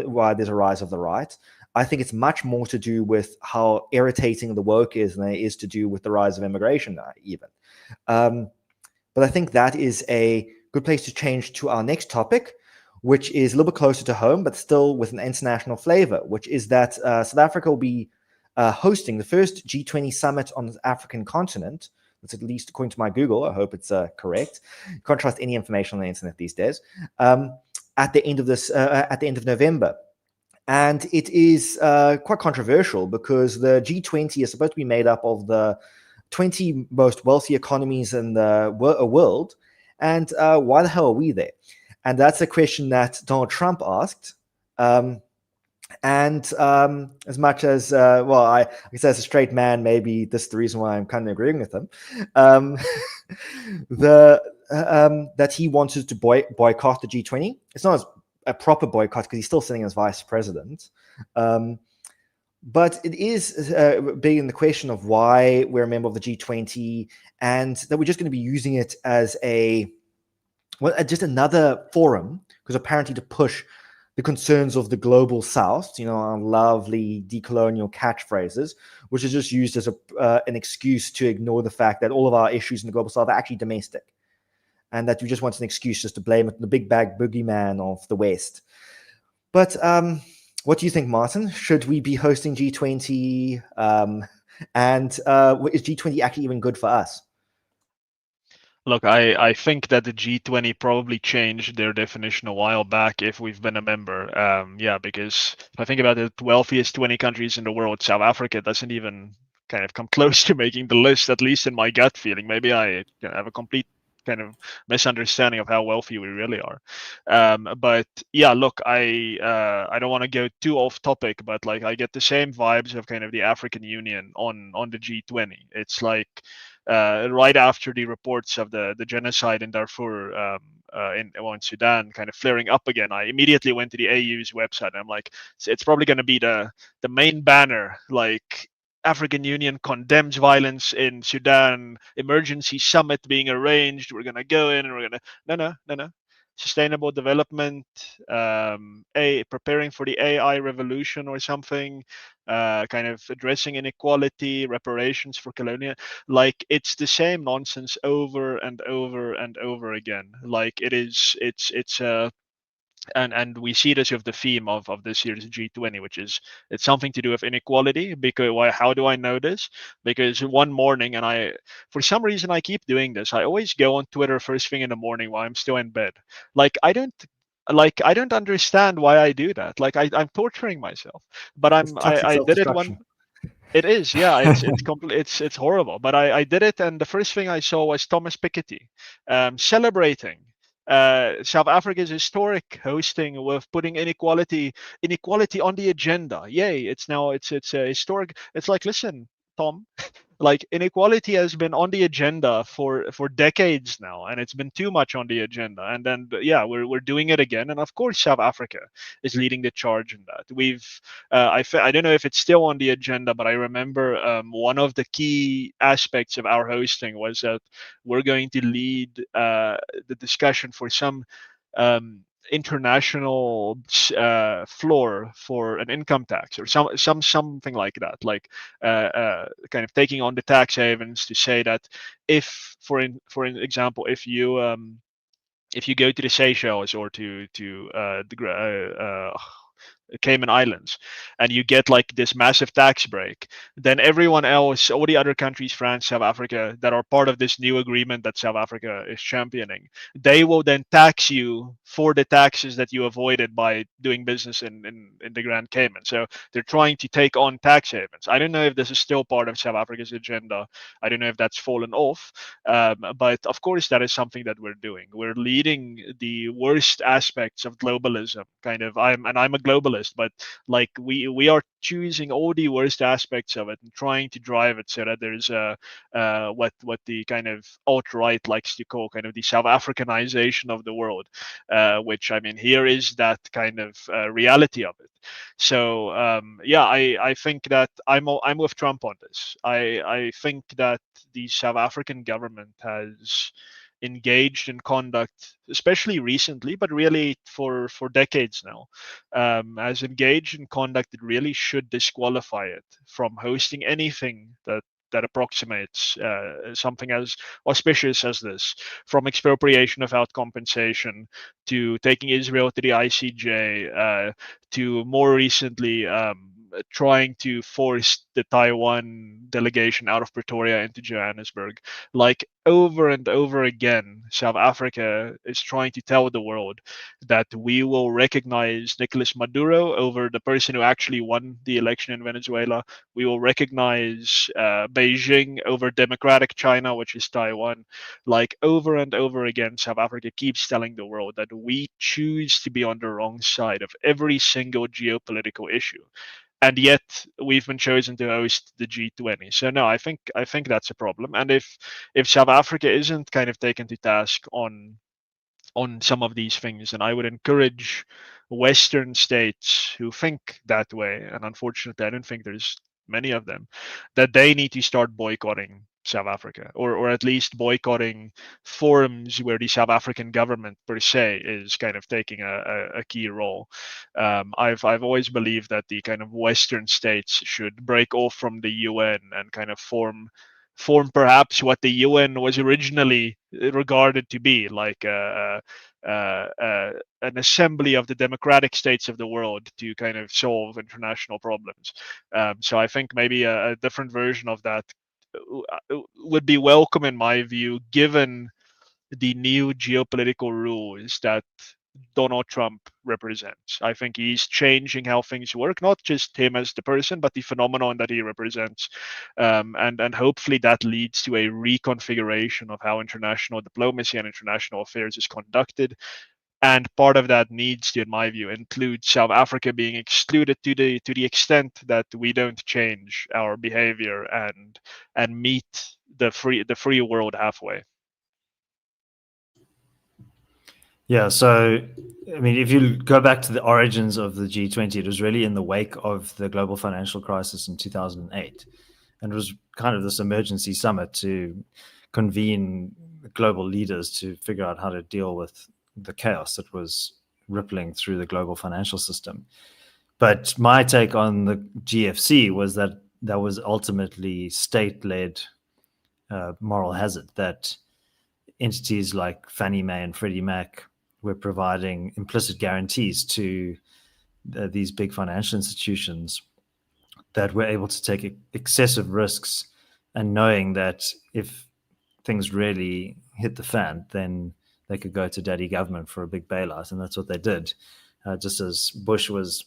why there's a rise of the right. I think it's much more to do with how irritating the woke is than it is to do with the rise of immigration even. But I think that is a good place to change to our next topic, which is a little bit closer to home, but still with an international flavor, which is that South Africa will be hosting the first G20 summit on the African continent. That's at least according to my Google. I hope it's correct. You can't trust any information on the internet these days. At the end of November. And it is quite controversial because the G20 is supposed to be made up of the 20 most wealthy economies in the world. And why the hell are we there? And that's a question that Donald Trump asked. And as much as, I guess as a straight man, maybe this is the reason why I'm kind of agreeing with him. That he wanted to boycott the G20. It's not a proper boycott because he's still sitting as vice president. But it is big in the question of why we're a member of the G20 and that we're just going to be using it as just another forum, because apparently to push the concerns of the global south, our lovely decolonial catchphrases, which is just used as an excuse to ignore the fact that all of our issues in the global south are actually domestic, and that we just want an excuse just to blame it on the big bag boogeyman of the West. But what do you think, Martin? Should we be hosting G20? And is G20 actually even good for us? Look, I think that the G20 probably changed their definition a while back if we've been a member. Yeah, because if I think about the wealthiest 20 countries in the world, South Africa doesn't even kind of come close to making the list, at least in my gut feeling. Maybe I have a complete kind of misunderstanding of how wealthy we really are. But yeah, look, I don't want to go too off topic, but like I get the same vibes of kind of the African Union on the G20. It's like right after the reports of the genocide in Darfur in Sudan kind of flaring up again, I immediately went to the AU's website and I'm like, it's probably going to be the main banner, like African Union condemns violence in Sudan, emergency summit being arranged. We're going to go in and we're going to, no. Sustainable development, preparing for the AI revolution or something, kind of addressing inequality, reparations for colonial. Like it's the same nonsense over and over and over again. Like it's and we see this with the theme of this year's G20, which is it's something to do with inequality. Because why? How do I know this? Because one morning, and for some reason I keep doing this. I always go on Twitter first thing in the morning while I'm still in bed. Like I don't understand why I do that. Like I'm torturing myself, but It's toxic I did it self-destruction. one. It is, yeah. It's horrible. But I did it, and the first thing I saw was Thomas Piketty celebrating South Africa's historic hosting with putting inequality on the agenda. Yay! It's a historic. It's like, listen, Tom, like inequality has been on the agenda for decades now, and it's been too much on the agenda. And then yeah, we're doing it again, and of course South Africa is leading the charge in that. I don't know if it's still on the agenda, but I remember one of the key aspects of our hosting was that we're going to lead the discussion for some international floor for an income tax or something like that, like kind of taking on the tax havens to say that if for an example, if you go to the Seychelles or to Cayman Islands, and you get like this massive tax break, then everyone else, all the other countries, France, South Africa, that are part of this new agreement that South Africa is championing, they will then tax you for the taxes that you avoided by doing business in the Grand Cayman. So they're trying to take on tax havens. I don't know if this is still part of South Africa's agenda. I don't know if that's fallen off. But of course, that is something that we're doing. We're leading the worst aspects of globalism. Kind of, I'm a globalist, but like we are choosing all the worst aspects of it and trying to drive it so that there's what the kind of alt right likes to call kind of the South Africanization of the world, which I mean here is that kind of reality of it. So yeah, I think that I'm with Trump on this. I think that the South African government has engaged in conduct, especially recently, but really for decades now, has engaged in conduct that really should disqualify it from hosting anything that approximates something as auspicious as this, from expropriation without compensation to taking Israel to the ICJ, to more recently trying to force the Taiwan delegation out of Pretoria into Johannesburg. Like over and over again, South Africa is trying to tell the world that we will recognize Nicolas Maduro over the person who actually won the election in Venezuela. We will recognize Beijing over democratic China, which is Taiwan. Like over and over again, South Africa keeps telling the world that we choose to be on the wrong side of every single geopolitical issue, and yet we've been chosen to host the G20. So no, I think that's a problem. And if South Africa isn't kind of taken to task on some of these things, then I would encourage Western states who think that way, and unfortunately, I don't think there's many of them, that they need to start boycotting South Africa, or at least boycotting forums where the South African government per se is kind of taking a key role. I've always believed that the kind of Western states should break off from the UN and kind of form perhaps what the UN was originally regarded to be, like an assembly of the democratic states of the world to kind of solve international problems. So I think maybe a different version of that would be welcome in my view, given the new geopolitical rules that Donald Trump represents. I think he's changing how things work, not just him as the person, but the phenomenon that he represents. And hopefully that leads to a reconfiguration of how international diplomacy and international affairs is conducted. And part of that needs to, in my view, include South Africa being excluded to the extent that we don't change our behavior and meet the free world halfway. Yeah, so I mean, if you go back to the origins of the G20, it was really in the wake of the global financial crisis in 2008. And it was kind of this emergency summit to convene global leaders to figure out how to deal with the chaos that was rippling through the global financial system. But my take on the GFC was that that was ultimately state-led moral hazard, that entities like Fannie Mae and Freddie Mac were providing implicit guarantees to these big financial institutions that were able to take excessive risks, and knowing that if things really hit the fan, then they could go to daddy government for a big bailout. And that's what they did. Just as Bush was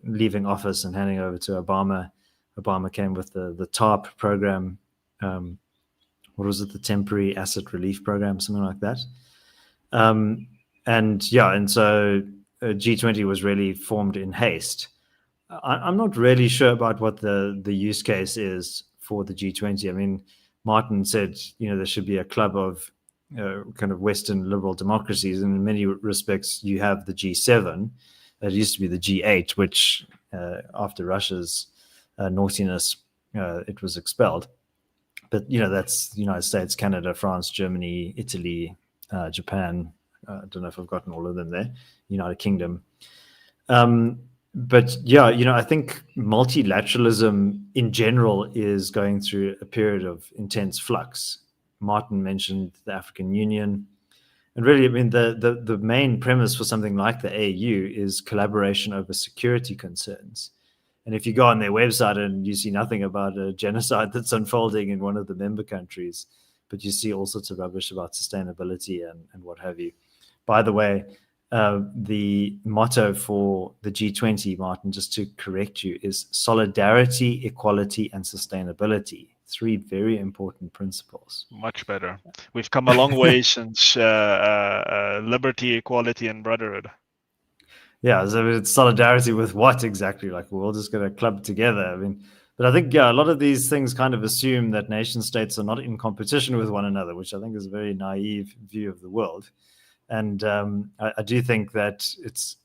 leaving office and handing over to Obama, Obama came with the TARP program. What was it? The Temporary Asset Relief Program, something like that. And so G20 was really formed in haste. I'm not really sure about what the use case is for the G20. I mean, Martin said, there should be a club of kind of Western liberal democracies. And in many respects, you have the G7. It used to be the G8, which after Russia's naughtiness, it was expelled. But, that's the United States, Canada, France, Germany, Italy, Japan. I don't know if I've gotten all of them there. United Kingdom. But I think multilateralism in general is going through a period of intense flux. Martin mentioned the African Union. And really, I mean, the main premise for something like the AU is collaboration over security concerns. And if you go on their website and you see nothing about a genocide that's unfolding in one of the member countries, but you see all sorts of rubbish about sustainability and what have you. By the way, the motto for the G20, Martin, just to correct you, is solidarity, equality, and sustainability. 3 very important principles. Much better. We've come a long way since liberty, equality, and brotherhood. Yeah, so it's solidarity with what exactly? Like, we're all just going to club together. I mean, but I think, a lot of these things kind of assume that nation states are not in competition with one another, which I think is a very naive view of the world. And I do think that it's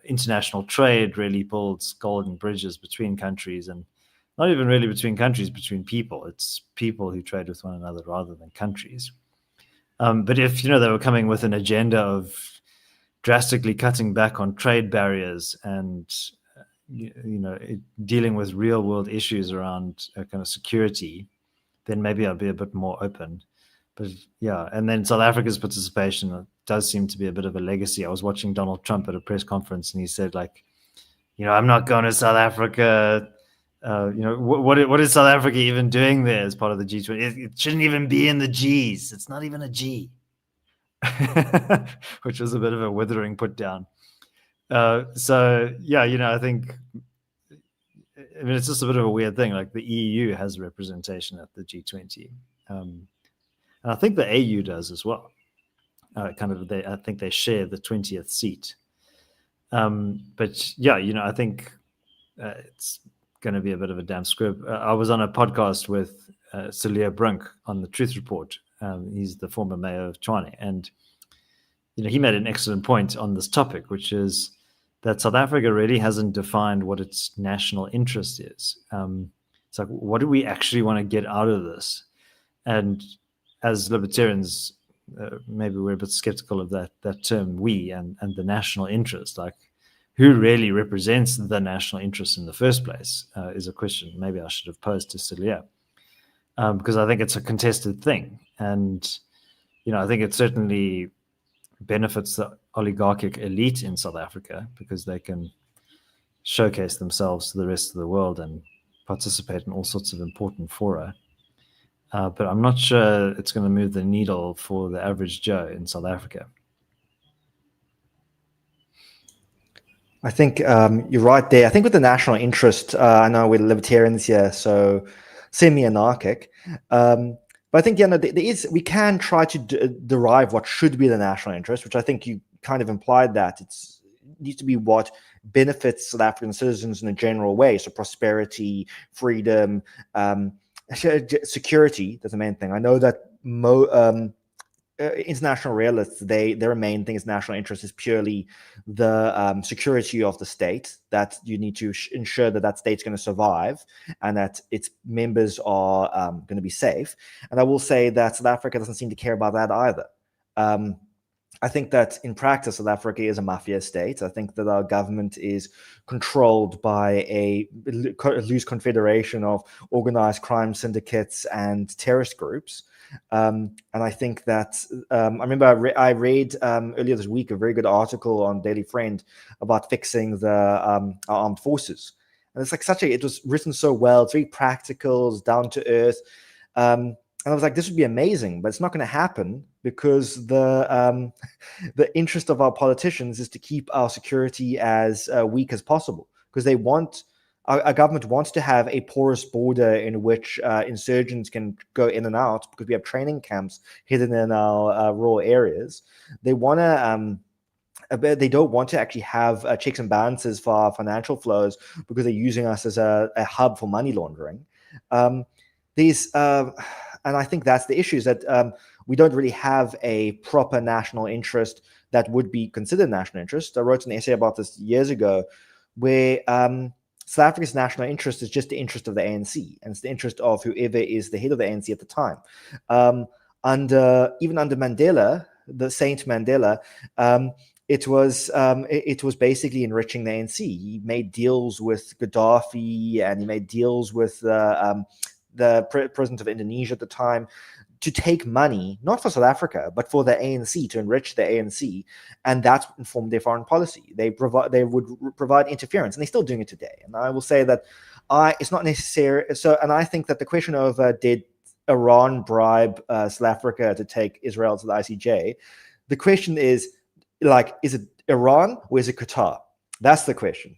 international trade really builds golden bridges between countries, and not even really between countries, between people. It's people who trade with one another rather than countries. But if, they were coming with an agenda of drastically cutting back on trade barriers and, dealing with real world issues around kind of security, then maybe I'll be a bit more open. But and then South Africa's participation does seem to be a bit of a legacy. I was watching Donald Trump at a press conference, and he said, like, I'm not going to South Africa. What is South Africa even doing there as part of the G20? It shouldn't even be in the Gs. It's not even a G, which was a bit of a withering put down. I think, it's just a bit of a weird thing. Like, the EU has representation at the G20. And I think the AU does as well. I think they share the 20th seat. But I think it's going to be a bit of a damn squib. I was on a podcast with Celia Brink on the Truth Report. He's the former mayor of Tshwane, and he made an excellent point on this topic, which is that South Africa really hasn't defined what its national interest is. It's like, what do we actually want to get out of this? And as libertarians, maybe we're a bit skeptical of that term, we, and the national interest. Like, who really represents the national interest in the first place is a question maybe I should have posed to Celia, because I think it's a contested thing. And, I think it certainly benefits the oligarchic elite in South Africa, because they can showcase themselves to the rest of the world and participate in all sorts of important fora. but I'm not sure it's going to move the needle for the average Joe in South Africa. I think you're right there. I think with the national interest, I know we're libertarians here, so semi-anarchic. But I think, we can try to derive what should be the national interest, which I think you kind of implied that it needs to be what benefits South African citizens in a general way. So prosperity, freedom, security, that's the main thing. I know that international realists, their main thing is national interest is purely the security of the state, that you need to ensure that that state's going to survive and that its members are going to be safe. And I will say that South Africa doesn't seem to care about that either. I think that in practice, South Africa is a mafia state. I think that our government is controlled by a loose confederation of organized crime syndicates and terrorist groups. And I think that I remember I read earlier this week a very good article on Daily Friend about fixing the our armed forces. And it's like it was written so well. It's very practical, it's down to earth. And I was like, this would be amazing, but it's not going to happen because the interest of our politicians is to keep our security as weak as possible, because they want our government wants to have a porous border in which insurgents can go in and out, because we have training camps hidden in our rural areas. They want to. They don't want to actually have checks and balances for our financial flows, because they're using us as a hub for money laundering. And I think that's the issue, is that we don't really have a proper national interest that would be considered national interest. I wrote an essay about this years ago, where South Africa's national interest is just the interest of the ANC, and it's the interest of whoever is the head of the ANC at the time. Even under Mandela, the Saint Mandela, it was basically enriching the ANC. He made deals with Gaddafi, and he made deals with the president of Indonesia at the time, to take money, not for South Africa, but for the ANC, to enrich the ANC, and that informed their foreign policy. They would provide interference, and they're still doing it today. And I will say that it's not necessary. So, and I think that the question of did Iran bribe South Africa to take Israel to the ICJ, the question is, is it Iran or is it Qatar? That's the question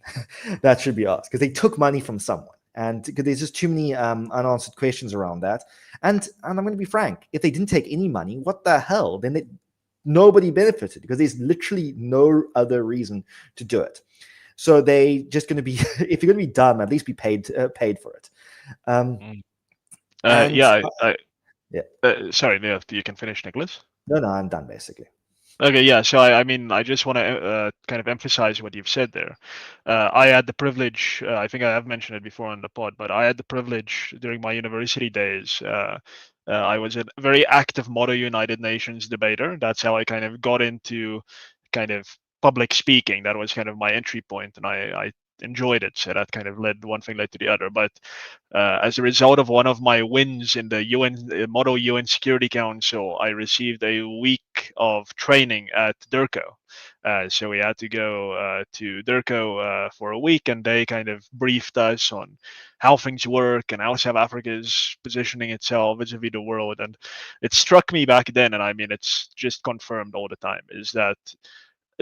that should be asked, because they took money from someone. And there's just too many unanswered questions around that. And I'm going to be frank, if they didn't take any money, what the hell? Then nobody benefited, because there's literally no other reason to do it. So they just going to be, if you're going to be dumb, at least be paid for it. Sorry, no, you can finish, Nicholas. No, I'm done basically. Okay, yeah. So I just want to kind of emphasize what you've said there. I had the privilege. I think I have mentioned it before on the pod, but I had the privilege during my university days. I was a very active Model United Nations debater. That's how I kind of got into kind of public speaking. That was kind of my entry point, and I enjoyed it. So that kind of one thing led to the other. But as a result of one of my wins in the Model UN Security Council, I received a week of training at DIRCO. So we had to go to DIRCO for a week, and they kind of briefed us on how things work and how South Africa is positioning itself vis-a-vis the world. And it struck me back then, and I mean, it's just confirmed all the time, is that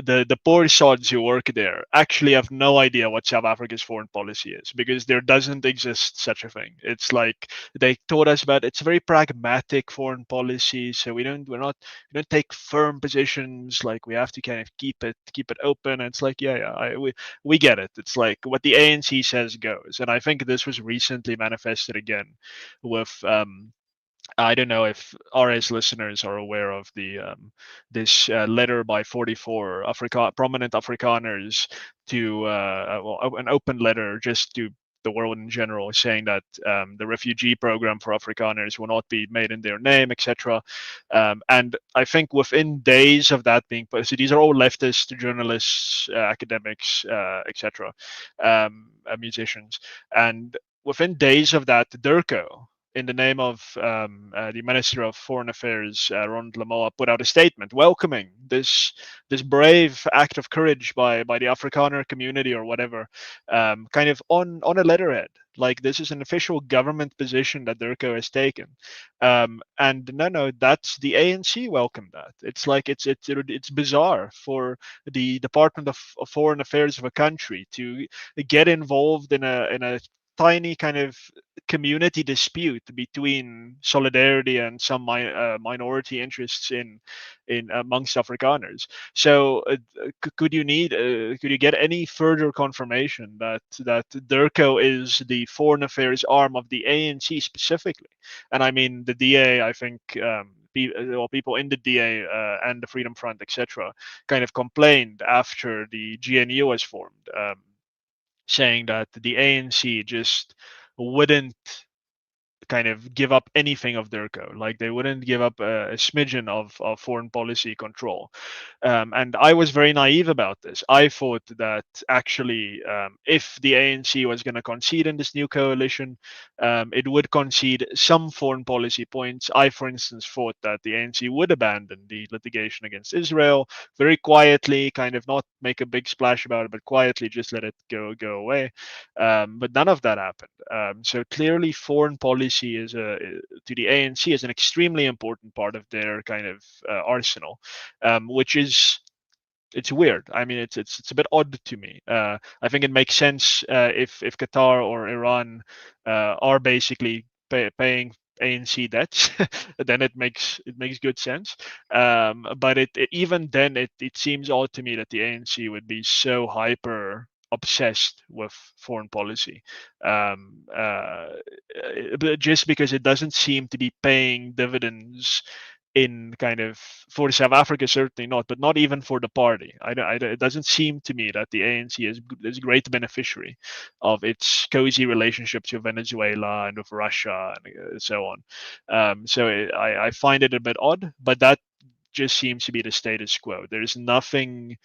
the poor sods who work there actually have no idea what South Africa's foreign policy is, because there doesn't exist such a thing. It's like they taught us about, it's a very pragmatic foreign policy, so we don't take firm positions. Like, we have to kind of keep it open. And it's like, we get it. It's like what the ANC says goes. And I think this was recently manifested again with I don't know if RA's listeners are aware of this letter by 44 prominent Afrikaners to an open letter just to the world in general, saying that the refugee program for Afrikaners will not be made in their name, etc. And I think within days of that being posted, these are all leftist journalists, academics, etc., musicians, and within days of that, DIRCO in the name of the Minister of Foreign Affairs, Ronald Lamoa, put out a statement welcoming this brave act of courage by the Afrikaner community or whatever, kind of on a letterhead. Like, this is an official government position that Durko has taken, and no, that's the ANC welcomed that. It's like it's bizarre for the Department of Foreign Affairs of a country to get involved in a tiny kind of community dispute between Solidarity and some minority interests in amongst Afrikaners. So could you get any further confirmation that Durko is the foreign affairs arm of the ANC specifically? And I mean, the DA, I think, people in the DA and the Freedom Front, etc., kind of complained after the GNU was formed, saying that the ANC just wouldn't kind of give up anything of Durko. Like, they wouldn't give up a smidgen of foreign policy control. And I was very naive about this. I thought that actually, if the ANC was going to concede in this new coalition, it would concede some foreign policy points. I, for instance, thought that the ANC would abandon the litigation against Israel very quietly, kind of not make a big splash about it, but quietly just let it go away. But none of that happened. So clearly, foreign policy is to the ANC is an extremely important part of their kind of arsenal, which is, it's weird. I mean, it's a bit odd to me. I think it makes sense if Qatar or Iran are basically paying ANC debts, then it makes good sense. But even then, it seems odd to me that the ANC would be so hyper obsessed with foreign policy, just because it doesn't seem to be paying dividends in kind of, for South Africa, certainly not, but not even for the party. It doesn't seem to me that the ANC is a great beneficiary of its cozy relationships with Venezuela and with Russia and so on. So I find it a bit odd, but that just seems to be the status quo. There's nothing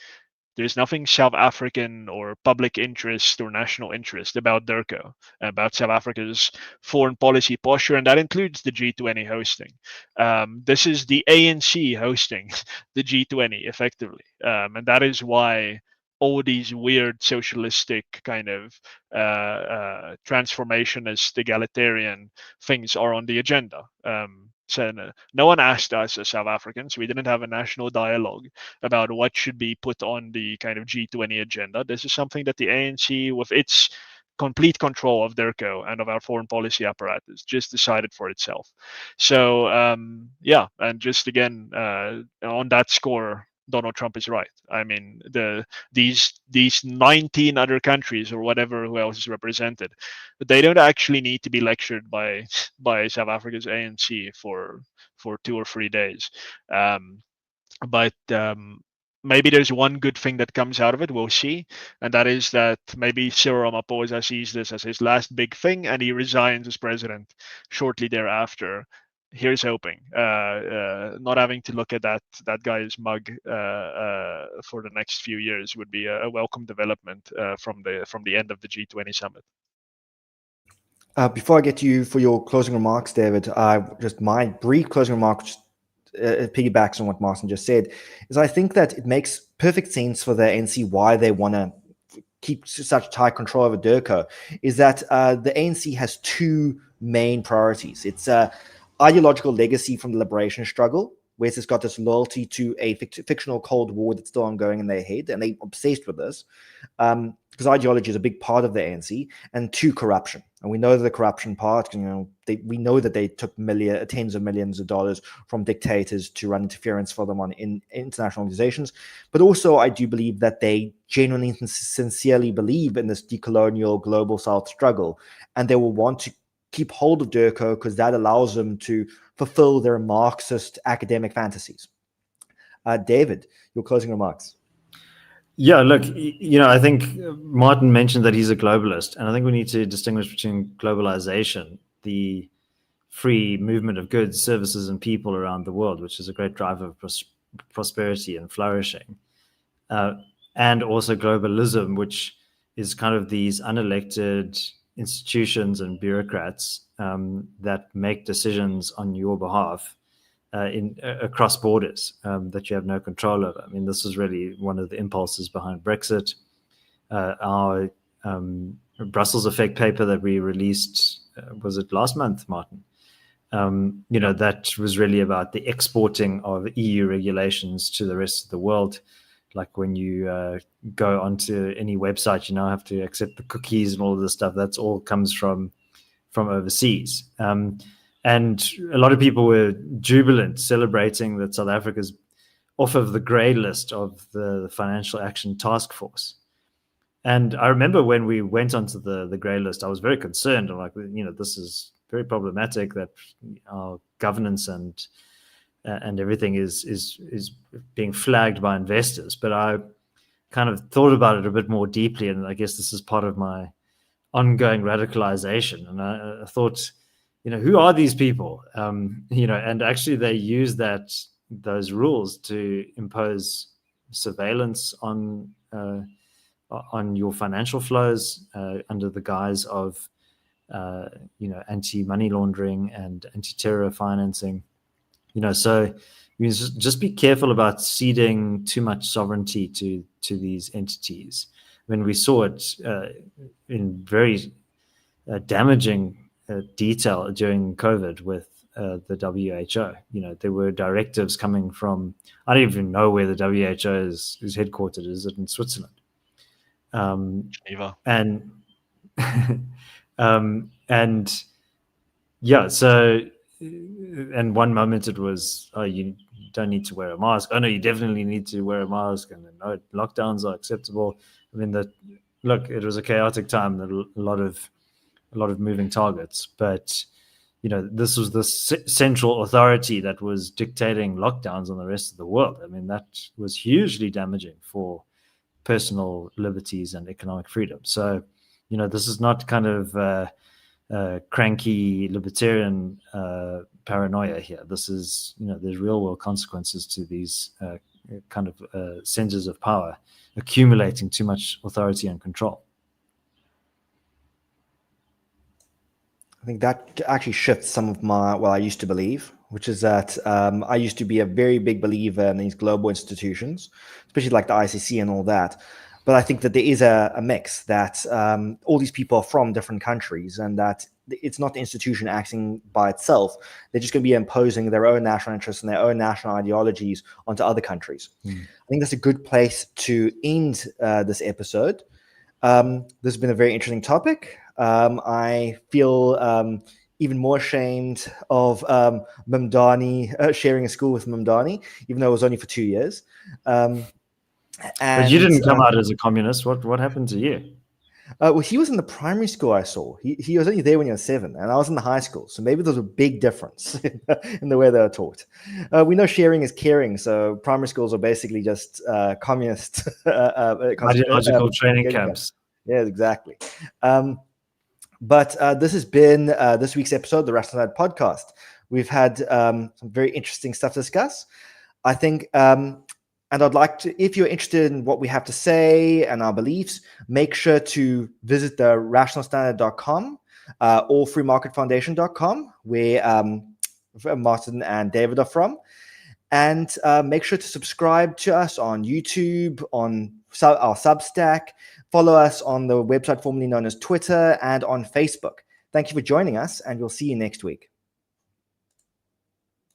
South African or public interest or national interest about Durko, about South Africa's foreign policy posture, and that includes the G20 hosting. This is the ANC hosting the G20 effectively, and that is why all these weird socialistic kind of transformationist egalitarian things are on the agenda. So no one asked us as South Africans. We didn't have a national dialogue about what should be put on the kind of G20 agenda. This is something that the ANC, with its complete control of Durko and of our foreign policy apparatus, just decided for itself. So yeah, and just again on that score, Donald Trump is right. I mean, these 19 other countries or whatever who else is represented, they don't actually need to be lectured by South Africa's ANC for 2 or 3 days. But maybe there's one good thing that comes out of it. We'll see, and that is that maybe Cyril Ramaphosa sees this as his last big thing, and he resigns as president shortly thereafter. Here's hoping. Not having to look at that guy's mug for the next few years would be a welcome development from the end of the G20 summit. Before I get to you for your closing remarks, David, just my brief closing remarks piggybacks on what Martin just said, is I think that it makes perfect sense for the ANC why they want to keep such tight control over Durko, is that the ANC has two main priorities. It's ideological legacy from the liberation struggle, where it's got this loyalty to a fictional Cold War that's still ongoing in their head, and they're obsessed with this, because ideology is a big part of the ANC, and two, corruption. And we know the corruption part, we know that they took tens of millions of dollars from dictators to run interference for them in international organizations. But also, I do believe that they genuinely and sincerely believe in this decolonial global South struggle, and they will want to keep hold of Durko because that allows them to fulfill their Marxist academic fantasies. David, your closing remarks. Yeah, look, I think Martin mentioned that he's a globalist, and I think we need to distinguish between globalization, the free movement of goods, services, and people around the world, which is a great driver of prosperity and flourishing, and also globalism, which is kind of these unelected institutions and bureaucrats that make decisions on your behalf across borders that you have no control over. I mean, this is really one of the impulses behind Brexit. Our Brussels effect paper that we released, was it last month, Martin? That was really about the exporting of EU regulations to the rest of the world. Like when you go onto any website, you now have to accept the cookies and all of this stuff. That's all comes from overseas. And a lot of people were jubilant, celebrating that South Africa's off of the grey list of the Financial Action Task Force. And I remember when we went onto the grey list, I was very concerned. I'm like, this is very problematic that our governance and everything is being flagged by investors. But I kind of thought about it a bit more deeply, and I guess this is part of my ongoing radicalization. And I thought, who are these people? And actually they use those rules to impose surveillance on your financial flows under the guise of anti-money laundering and anti-terror financing. So you just be careful about ceding too much sovereignty to these entities. When we saw it in very damaging detail during COVID with the WHO. There were directives coming from, I don't even know where the WHO is headquartered. Is it in Switzerland? Geneva. And yeah, so, and one moment it was, oh, you don't need to wear a mask. Oh no, you definitely need to wear a mask. And then, no, lockdowns are acceptable. I mean, look, it was a chaotic time, a lot of moving targets, but this was the central authority that was dictating lockdowns on the rest of the world. I mean, that was hugely damaging for personal liberties and economic freedom. So, this is not kind of cranky libertarian paranoia here. This is, there's real world consequences to these kind of centers of power accumulating too much authority and control. I think that actually shifts some of what I used to believe, which is that I used to be a very big believer in these global institutions, especially like the ICC and all that. But I think that there is a mix, that all these people are from different countries, and that it's not the institution acting by itself. They're just going to be imposing their own national interests and their own national ideologies onto other countries. I think that's a good place to end this episode. This has been a very interesting topic. I feel even more ashamed of Mamdani, sharing a school with Mamdani, even though it was only for 2 years. But you didn't come out as a communist. What happened to you? Well, he was in the primary school I saw. He was only there when he was 7, and I was in the high school. So maybe there's a big difference in the way they were taught. We know sharing is caring. So primary schools are basically just communist ideological training camps. Yeah, exactly. But this has been this week's episode of the Rational Side podcast. We've had some very interesting stuff to discuss. I think, and I'd like to, if you're interested in what we have to say and our beliefs, make sure to visit the rationalstandard.com or freemarketfoundation.com, where Martin and David are from. And make sure to subscribe to us on YouTube, on our Substack. Follow us on the website formerly known as Twitter, and on Facebook. Thank you for joining us, and we'll see you next week.